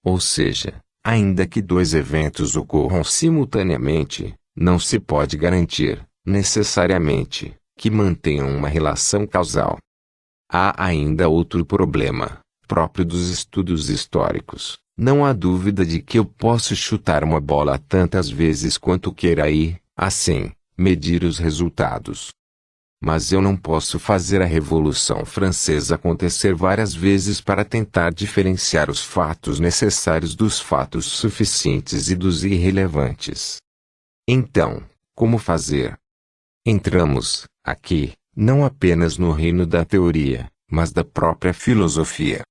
Ou seja, ainda que dois eventos ocorram simultaneamente, não se pode garantir, necessariamente, que mantenham uma relação causal. Há ainda outro problema, próprio dos estudos históricos. Não há dúvida de que eu posso chutar uma bola tantas vezes quanto queira e, assim, medir os resultados. Mas eu não posso fazer a Revolução Francesa acontecer várias vezes para tentar diferenciar os fatos necessários dos fatos suficientes e dos irrelevantes. Então, como fazer? Entramos, aqui, não apenas no reino da teoria, mas da própria filosofia.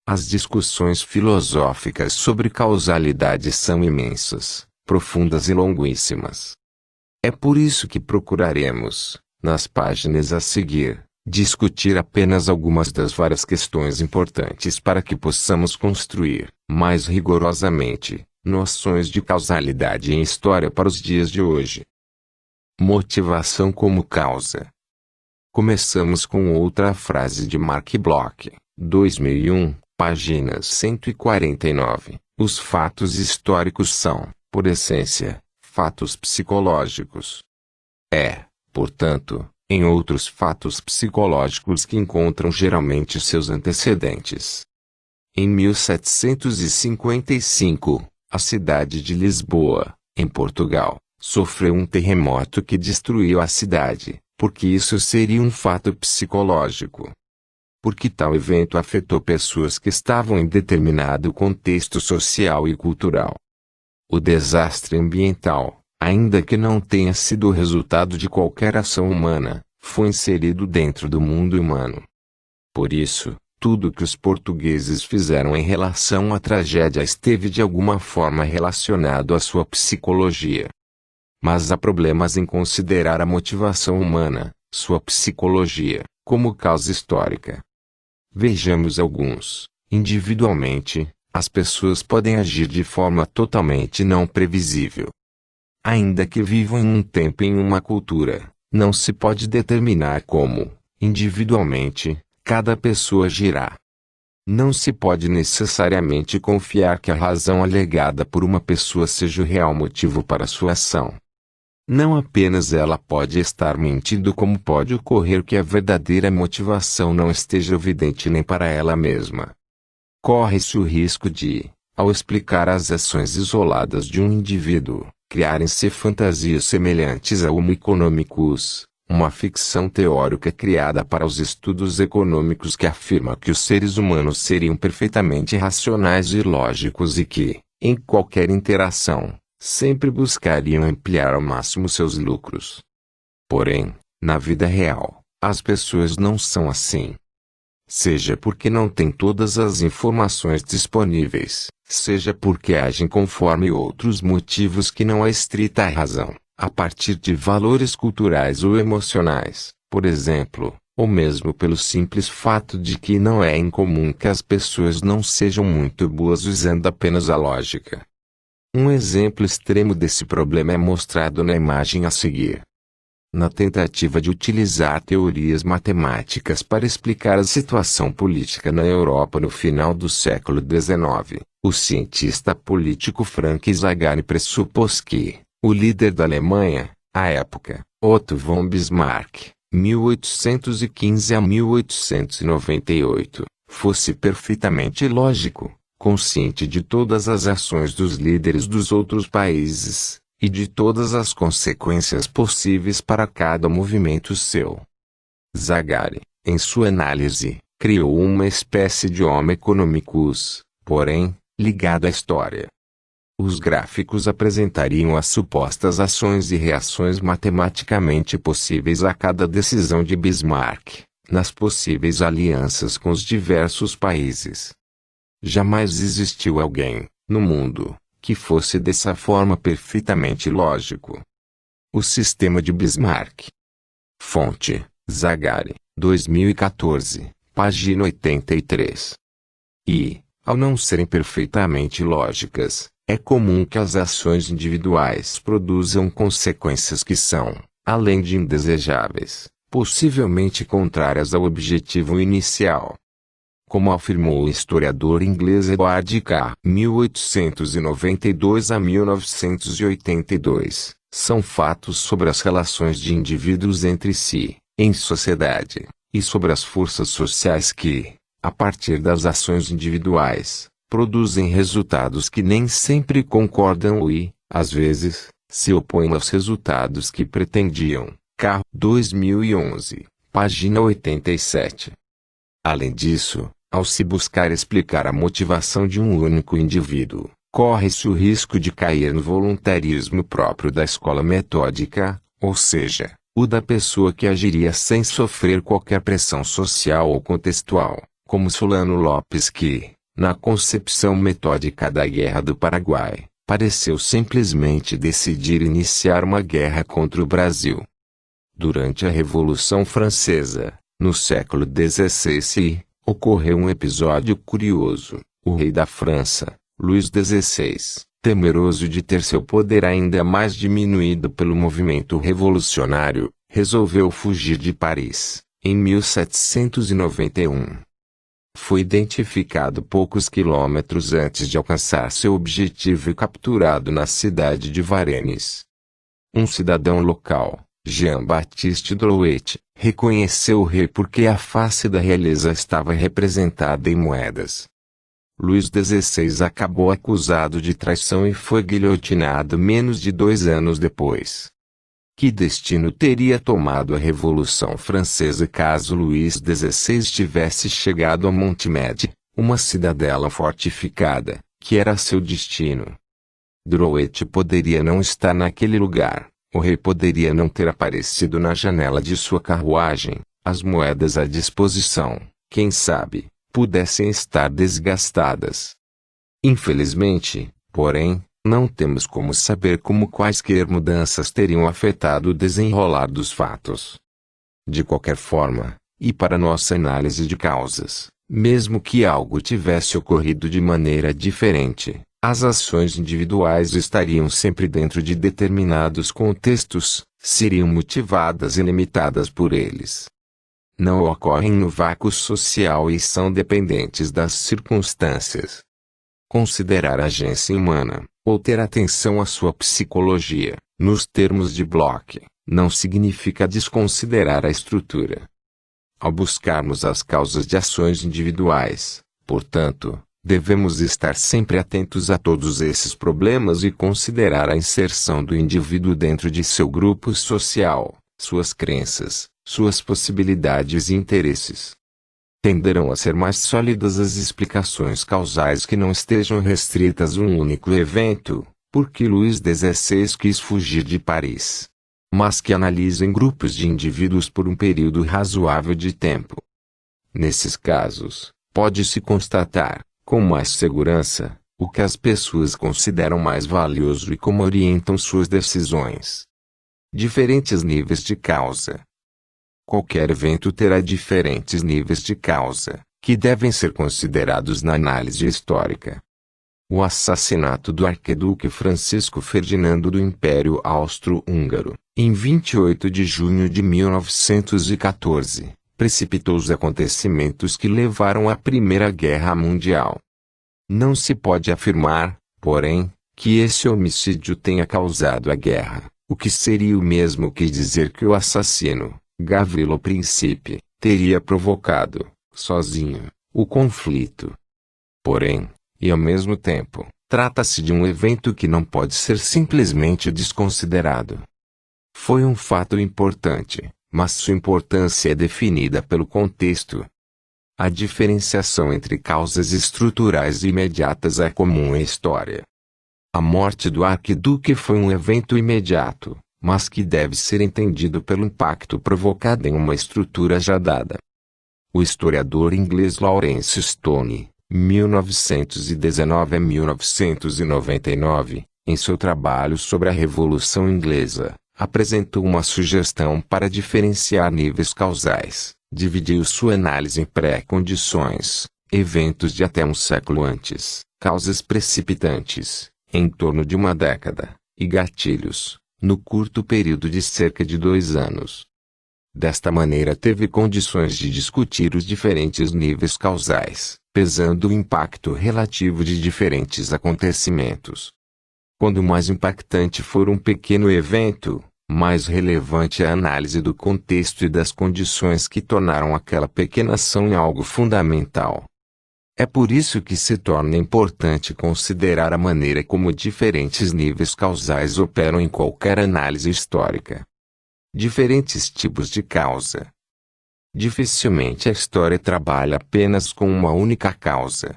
As discussões filosóficas sobre causalidade são imensas, profundas e longuíssimas. É por isso que procuraremos, nas páginas a seguir, discutir apenas algumas das várias questões importantes para que possamos construir, mais rigorosamente, noções de causalidade em história para os dias de hoje. Motivação como causa. Começamos com outra frase de Mark Bloch, 2001, páginas 149. Os fatos históricos são, por essência, fatos psicológicos. É, portanto, em outros fatos psicológicos que encontram geralmente seus antecedentes. Em 1755, a cidade de Lisboa, em Portugal, sofreu um terremoto que destruiu a cidade, porque isso seria um fato psicológico. Porque tal evento afetou pessoas que estavam em determinado contexto social e cultural. O desastre ambiental, ainda que não tenha sido o resultado de qualquer ação humana, foi inserido dentro do mundo humano. Por isso, tudo que os portugueses fizeram em relação à tragédia esteve de alguma forma relacionado à sua psicologia. Mas há problemas em considerar a motivação humana, sua psicologia, como causa histórica. Vejamos alguns. Individualmente, as pessoas podem agir de forma totalmente não previsível. Ainda que vivam em um tempo e em uma cultura, não se pode determinar como, individualmente, cada pessoa agirá. Não se pode necessariamente confiar que a razão alegada por uma pessoa seja o real motivo para sua ação. Não apenas ela pode estar mentindo, como pode ocorrer que a verdadeira motivação não esteja evidente nem para ela mesma. Corre-se o risco de, ao explicar as ações isoladas de um indivíduo, criarem-se fantasias semelhantes a homo economicus, uma ficção teórica criada para os estudos econômicos que afirma que os seres humanos seriam perfeitamente racionais e lógicos e que, em qualquer interação, sempre buscariam ampliar ao máximo seus lucros. Porém, na vida real, as pessoas não são assim. Seja porque não têm todas as informações disponíveis, seja porque agem conforme outros motivos que não a estrita razão, a partir de valores culturais ou emocionais, por exemplo, ou mesmo pelo simples fato de que não é incomum que as pessoas não sejam muito boas usando apenas a lógica. Um exemplo extremo desse problema é mostrado na imagem a seguir. Na tentativa de utilizar teorias matemáticas para explicar a situação política na Europa no final do século XIX, o cientista político Frank Zagari pressupôs que o líder da Alemanha, à época, Otto von Bismarck, 1815 a 1898, fosse perfeitamente lógico, consciente de todas as ações dos líderes dos outros países, e de todas as consequências possíveis para cada movimento seu. Zagari, em sua análise, criou uma espécie de homo economicus, porém, ligado à história. Os gráficos apresentariam as supostas ações e reações matematicamente possíveis a cada decisão de Bismarck, nas possíveis alianças com os diversos países. Jamais existiu alguém, no mundo, que fosse dessa forma perfeitamente lógico. O sistema de Bismarck. Fonte: Zagari, 2014, página 83. E, ao não serem perfeitamente lógicas, é comum que as ações individuais produzam consequências que são, além de indesejáveis, possivelmente contrárias ao objetivo inicial. Como afirmou o historiador inglês Edward Carr, 1892 a 1982, são fatos sobre as relações de indivíduos entre si, em sociedade, e sobre as forças sociais que, a partir das ações individuais, produzem resultados que nem sempre concordam e, às vezes, se opõem aos resultados que pretendiam. Carr, 2011, página 87. Além disso, ao se buscar explicar a motivação de um único indivíduo, corre-se o risco de cair no voluntarismo próprio da escola metódica, ou seja, o da pessoa que agiria sem sofrer qualquer pressão social ou contextual, como Solano Lopes que, na concepção metódica da Guerra do Paraguai, pareceu simplesmente decidir iniciar uma guerra contra o Brasil. Durante a Revolução Francesa, no século XVI, ocorreu um episódio curioso. O rei da França, Luís XVI, temeroso de ter seu poder ainda mais diminuído pelo movimento revolucionário, resolveu fugir de Paris, em 1791. Foi identificado poucos quilômetros antes de alcançar seu objetivo e capturado na cidade de Varennes. Um cidadão local, Jean-Baptiste Drouet, reconheceu o rei porque a face da realeza estava representada em moedas. Luís XVI acabou acusado de traição e foi guilhotinado menos de 2 anos depois. Que destino teria tomado a Revolução Francesa caso Luís XVI tivesse chegado a Montmédy, uma cidadela fortificada, que era seu destino? Drouet poderia não estar naquele lugar, o rei poderia não ter aparecido na janela de sua carruagem, as moedas à disposição, quem sabe, pudessem estar desgastadas. Infelizmente, porém, não temos como saber como quaisquer mudanças teriam afetado o desenrolar dos fatos. De qualquer forma, e para nossa análise de causas, mesmo que algo tivesse ocorrido de maneira diferente, as ações individuais estariam sempre dentro de determinados contextos, seriam motivadas e limitadas por eles. Não ocorrem no vácuo social e são dependentes das circunstâncias. Considerar a agência humana, ou ter atenção à sua psicologia, nos termos de Bloch, não significa desconsiderar a estrutura. Ao buscarmos as causas de ações individuais, portanto, devemos estar sempre atentos a todos esses problemas e considerar a inserção do indivíduo dentro de seu grupo social, suas crenças, suas possibilidades e interesses. Tenderão a ser mais sólidas as explicações causais que não estejam restritas a um único evento, porque Luís XVI quis fugir de Paris, mas que analisem grupos de indivíduos por um período razoável de tempo. Nesses casos, pode-se constatar, com mais segurança, o que as pessoas consideram mais valioso e como orientam suas decisões. Diferentes níveis de causa. Qualquer evento terá diferentes níveis de causa, que devem ser considerados na análise histórica. O assassinato do arquiduque Francisco Ferdinando do Império Austro-Húngaro, em 28 de junho de 1914, precipitou os acontecimentos que levaram à Primeira Guerra Mundial. Não se pode afirmar, porém, que esse homicídio tenha causado a guerra, o que seria o mesmo que dizer que o assassino, Gavrilo Principe, teria provocado, sozinho, o conflito. Porém, e ao mesmo tempo, trata-se de um evento que não pode ser simplesmente desconsiderado. Foi um fato importante, mas sua importância é definida pelo contexto. A diferenciação entre causas estruturais e imediatas é comum em história. A morte do arquiduque foi um evento imediato, mas que deve ser entendido pelo impacto provocado em uma estrutura já dada. O historiador inglês Lawrence Stone, 1919 a 1999, em seu trabalho sobre a Revolução Inglesa, apresentou uma sugestão para diferenciar níveis causais, dividiu sua análise em pré-condições, eventos de até um século antes, causas precipitantes, em torno de uma década, e gatilhos, no curto período de cerca de 2 anos. Desta maneira teve condições de discutir os diferentes níveis causais, pesando o impacto relativo de diferentes acontecimentos. Quando mais impactante for um pequeno evento, mais relevante é a análise do contexto e das condições que tornaram aquela pequena ação em algo fundamental. É por isso que se torna importante considerar a maneira como diferentes níveis causais operam em qualquer análise histórica. Diferentes tipos de causa. Dificilmente a história trabalha apenas com uma única causa.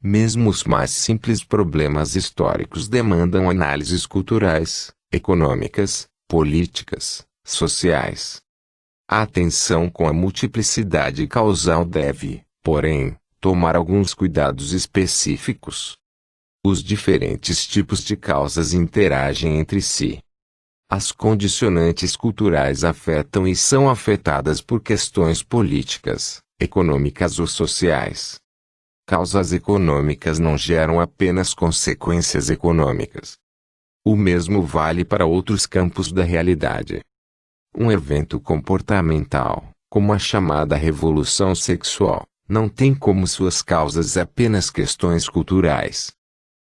Mesmo os mais simples problemas históricos demandam análises culturais, econômicas, políticas, sociais. A atenção com a multiplicidade causal deve, porém, tomar alguns cuidados específicos. Os diferentes tipos de causas interagem entre si. As condicionantes culturais afetam e são afetadas por questões políticas, econômicas ou sociais. Causas econômicas não geram apenas consequências econômicas. O mesmo vale para outros campos da realidade. Um evento comportamental, como a chamada revolução sexual, não tem como suas causas apenas questões culturais.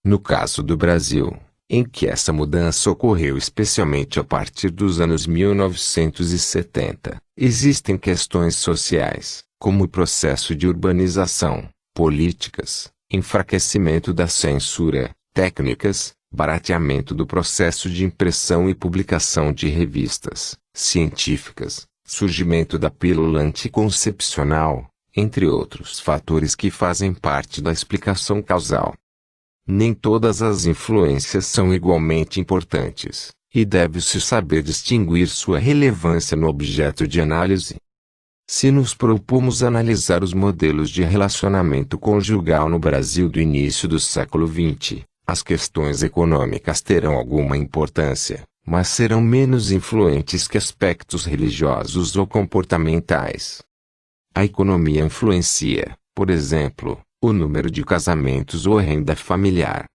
No caso do Brasil, em que essa mudança ocorreu especialmente a partir dos anos 1970, existem questões sociais, como o processo de urbanização, políticas, enfraquecimento da censura, técnicas, barateamento do processo de impressão e publicação de revistas científicas, surgimento da pílula anticoncepcional, entre outros fatores que fazem parte da explicação causal. Nem todas as influências são igualmente importantes, e deve-se saber distinguir sua relevância no objeto de análise. Se nos propomos analisar os modelos de relacionamento conjugal no Brasil do início do século XX, as questões econômicas terão alguma importância, mas serão menos influentes que aspectos religiosos ou comportamentais. A economia influencia, por exemplo, o número de casamentos ou a renda familiar.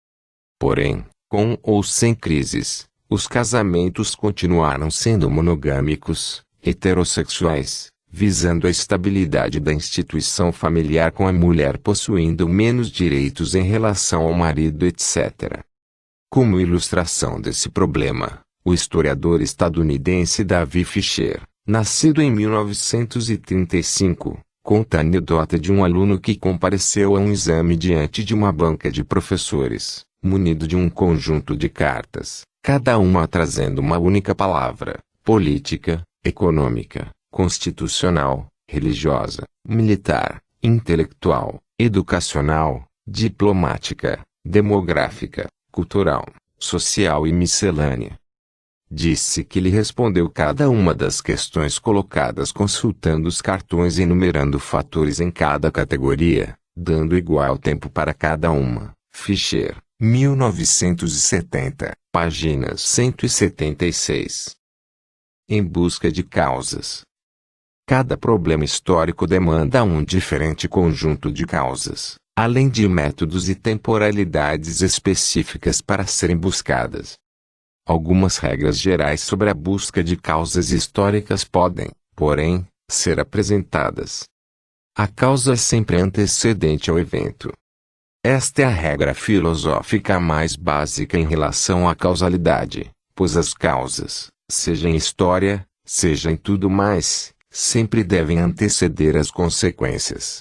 Porém, com ou sem crises, os casamentos continuaram sendo monogâmicos, heterossexuais, visando a estabilidade da instituição familiar com a mulher possuindo menos direitos em relação ao marido, etc. Como ilustração desse problema, o historiador estadunidense David Fisher, nascido em 1935, conta a anedota de um aluno que compareceu a um exame diante de uma banca de professores, munido de um conjunto de cartas, cada uma trazendo uma única palavra: política, econômica, constitucional, religiosa, militar, intelectual, educacional, diplomática, demográfica, cultural, social e miscelânea. Disse que lhe respondeu cada uma das questões colocadas consultando os cartões e enumerando fatores em cada categoria, dando igual tempo para cada uma. Fisher, 1970, páginas 176. Em busca de causas. Cada problema histórico demanda um diferente conjunto de causas, além de métodos e temporalidades específicas para serem buscadas. Algumas regras gerais sobre a busca de causas históricas podem, porém, ser apresentadas. A causa é sempre antecedente ao evento. Esta é a regra filosófica mais básica em relação à causalidade, pois as causas, seja em história, seja em tudo mais, sempre devem anteceder as consequências.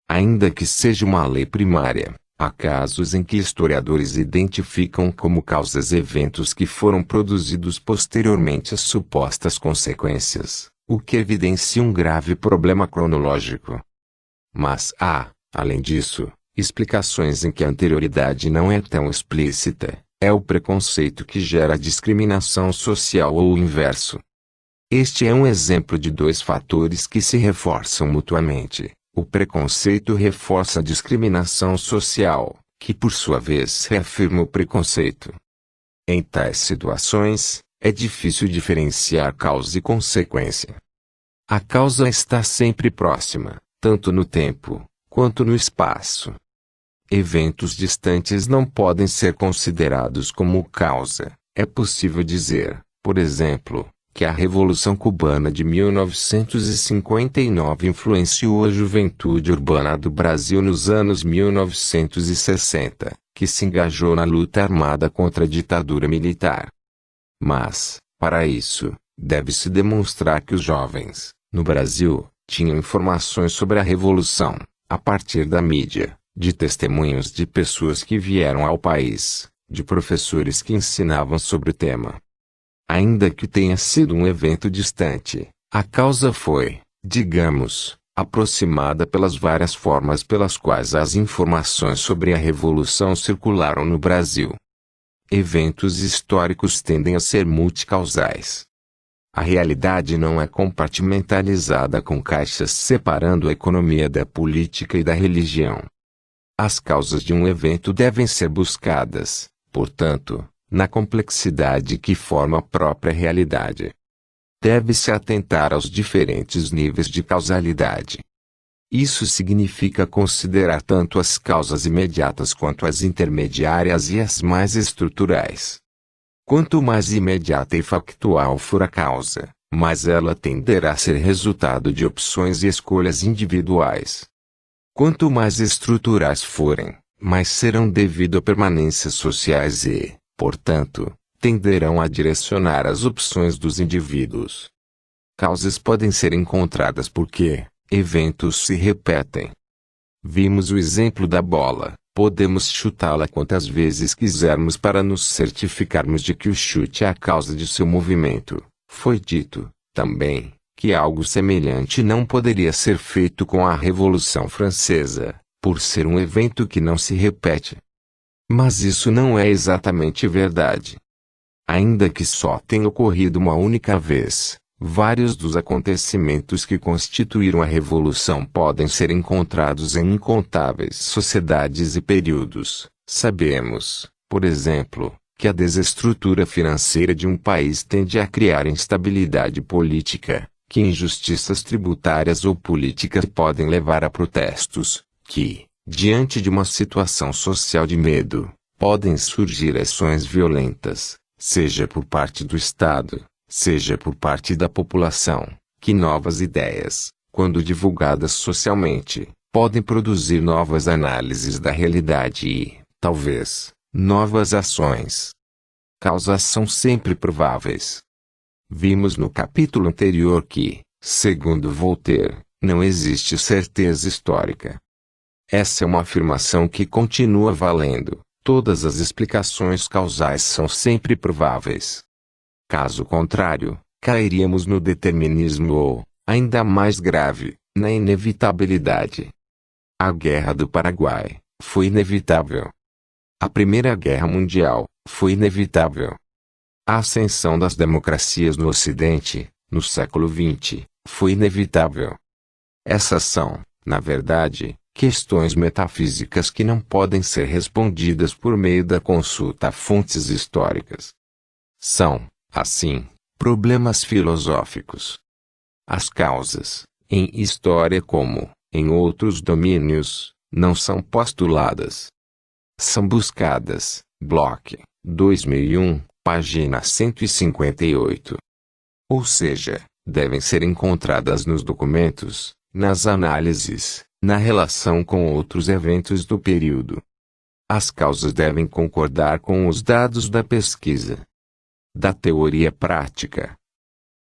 Ainda que seja uma lei primária, há casos em que historiadores identificam como causas eventos que foram produzidos posteriormente às supostas consequências, o que evidencia um grave problema cronológico. Mas há, além disso, explicações em que a anterioridade não é tão explícita, é o preconceito que gera a discriminação social ou o inverso. Este é um exemplo de dois fatores que se reforçam mutuamente. O preconceito reforça a discriminação social, que por sua vez reafirma o preconceito. Em tais situações, é difícil diferenciar causa e consequência. A causa está sempre próxima, tanto no tempo, quanto no espaço. Eventos distantes não podem ser considerados como causa. É possível dizer, por exemplo, que a Revolução Cubana de 1959 influenciou a juventude urbana do Brasil nos anos 1960, que se engajou na luta armada contra a ditadura militar. Mas, para isso, deve-se demonstrar que os jovens, no Brasil, tinham informações sobre a Revolução, a partir da mídia, de testemunhos de pessoas que vieram ao país, de professores que ensinavam sobre o tema. Ainda que tenha sido um evento distante, a causa foi, digamos, aproximada pelas várias formas pelas quais as informações sobre a Revolução circularam no Brasil. Eventos históricos tendem a ser multicausais. A realidade não é compartimentalizada com caixas separando a economia da política e da religião. As causas de um evento devem ser buscadas, portanto, na complexidade que forma a própria realidade. Deve-se atentar aos diferentes níveis de causalidade. Isso significa considerar tanto as causas imediatas quanto as intermediárias e as mais estruturais. Quanto mais imediata e factual for a causa, mais ela tenderá a ser resultado de opções e escolhas individuais. Quanto mais estruturais forem, mais serão devido a permanências sociais e, portanto, tenderão a direcionar as opções dos indivíduos. Causas podem ser encontradas porque eventos se repetem. Vimos o exemplo da bola. Podemos chutá-la quantas vezes quisermos para nos certificarmos de que o chute é a causa de seu movimento. Foi dito, também, que algo semelhante não poderia ser feito com a Revolução Francesa, por ser um evento que não se repete. Mas isso não é exatamente verdade. Ainda que só tenha ocorrido uma única vez, vários dos acontecimentos que constituíram a Revolução podem ser encontrados em incontáveis sociedades e períodos. Sabemos, por exemplo, que a desestrutura financeira de um país tende a criar instabilidade política, que injustiças tributárias ou políticas podem levar a protestos, que, diante de uma situação social de medo, podem surgir ações violentas, seja por parte do Estado, seja por parte da população, que novas ideias, quando divulgadas socialmente, podem produzir novas análises da realidade e, talvez, novas ações. Causas são sempre prováveis. Vimos no capítulo anterior que, segundo Voltaire, não existe certeza histórica. Essa é uma afirmação que continua valendo. Todas as explicações causais são sempre prováveis. Caso contrário, cairíamos no determinismo ou, ainda mais grave, na inevitabilidade. A Guerra do Paraguai foi inevitável. A Primeira Guerra Mundial foi inevitável. A ascensão das democracias no Ocidente, no século XX, foi inevitável. Essas são, na verdade, questões metafísicas que não podem ser respondidas por meio da consulta a fontes históricas. São, assim, problemas filosóficos. As causas, em história como em outros domínios, não são postuladas. São buscadas. Bloch, 2001, página 158. Ou seja, devem ser encontradas nos documentos, nas análises, na relação com outros eventos do período. As causas devem concordar com os dados da pesquisa. Da teoria prática.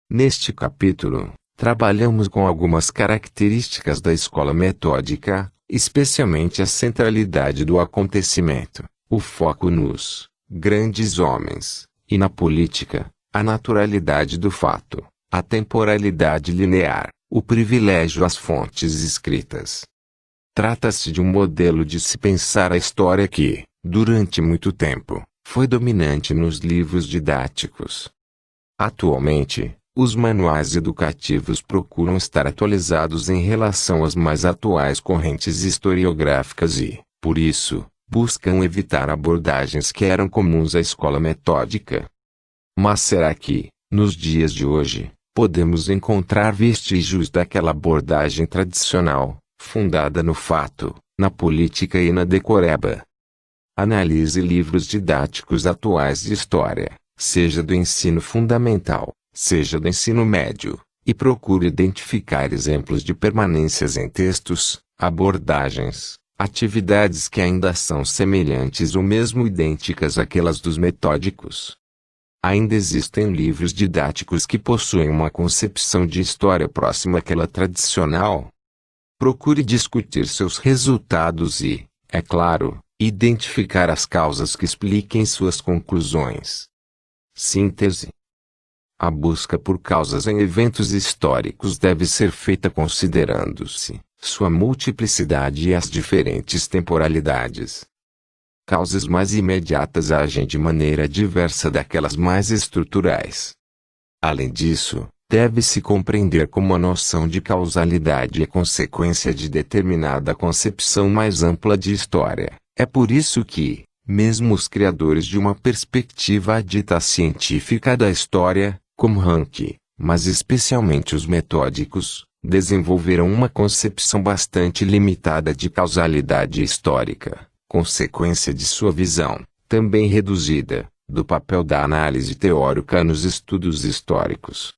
Neste capítulo, trabalhamos com algumas características da escola metódica, especialmente a centralidade do acontecimento, o foco nos grandes homens, e na política, a naturalidade do fato, a temporalidade linear, o privilégio às fontes escritas. Trata-se de um modelo de se pensar a história que, durante muito tempo, foi dominante nos livros didáticos. Atualmente, os manuais educativos procuram estar atualizados em relação às mais atuais correntes historiográficas e, por isso, buscam evitar abordagens que eram comuns à escola metódica. Mas será que, nos dias de hoje, podemos encontrar vestígios daquela abordagem tradicional, fundada no fato, na política e na decoreba? Analise livros didáticos atuais de história, seja do ensino fundamental, seja do ensino médio, e procure identificar exemplos de permanências em textos, abordagens, atividades que ainda são semelhantes ou mesmo idênticas àquelas dos metódicos. Ainda existem livros didáticos que possuem uma concepção de história próxima àquela tradicional. Procure discutir seus resultados e, é claro, identificar as causas que expliquem suas conclusões. Síntese. A busca por causas em eventos históricos deve ser feita considerando-se sua multiplicidade e as diferentes temporalidades. Causas mais imediatas agem de maneira diversa daquelas mais estruturais. Além disso, deve-se compreender como a noção de causalidade é consequência de determinada concepção mais ampla de história. É por isso que, mesmo os criadores de uma perspectiva dita científica da história, como Ranke, mas especialmente os metódicos, desenvolveram uma concepção bastante limitada de causalidade histórica, consequência de sua visão, também reduzida, do papel da análise teórica nos estudos históricos.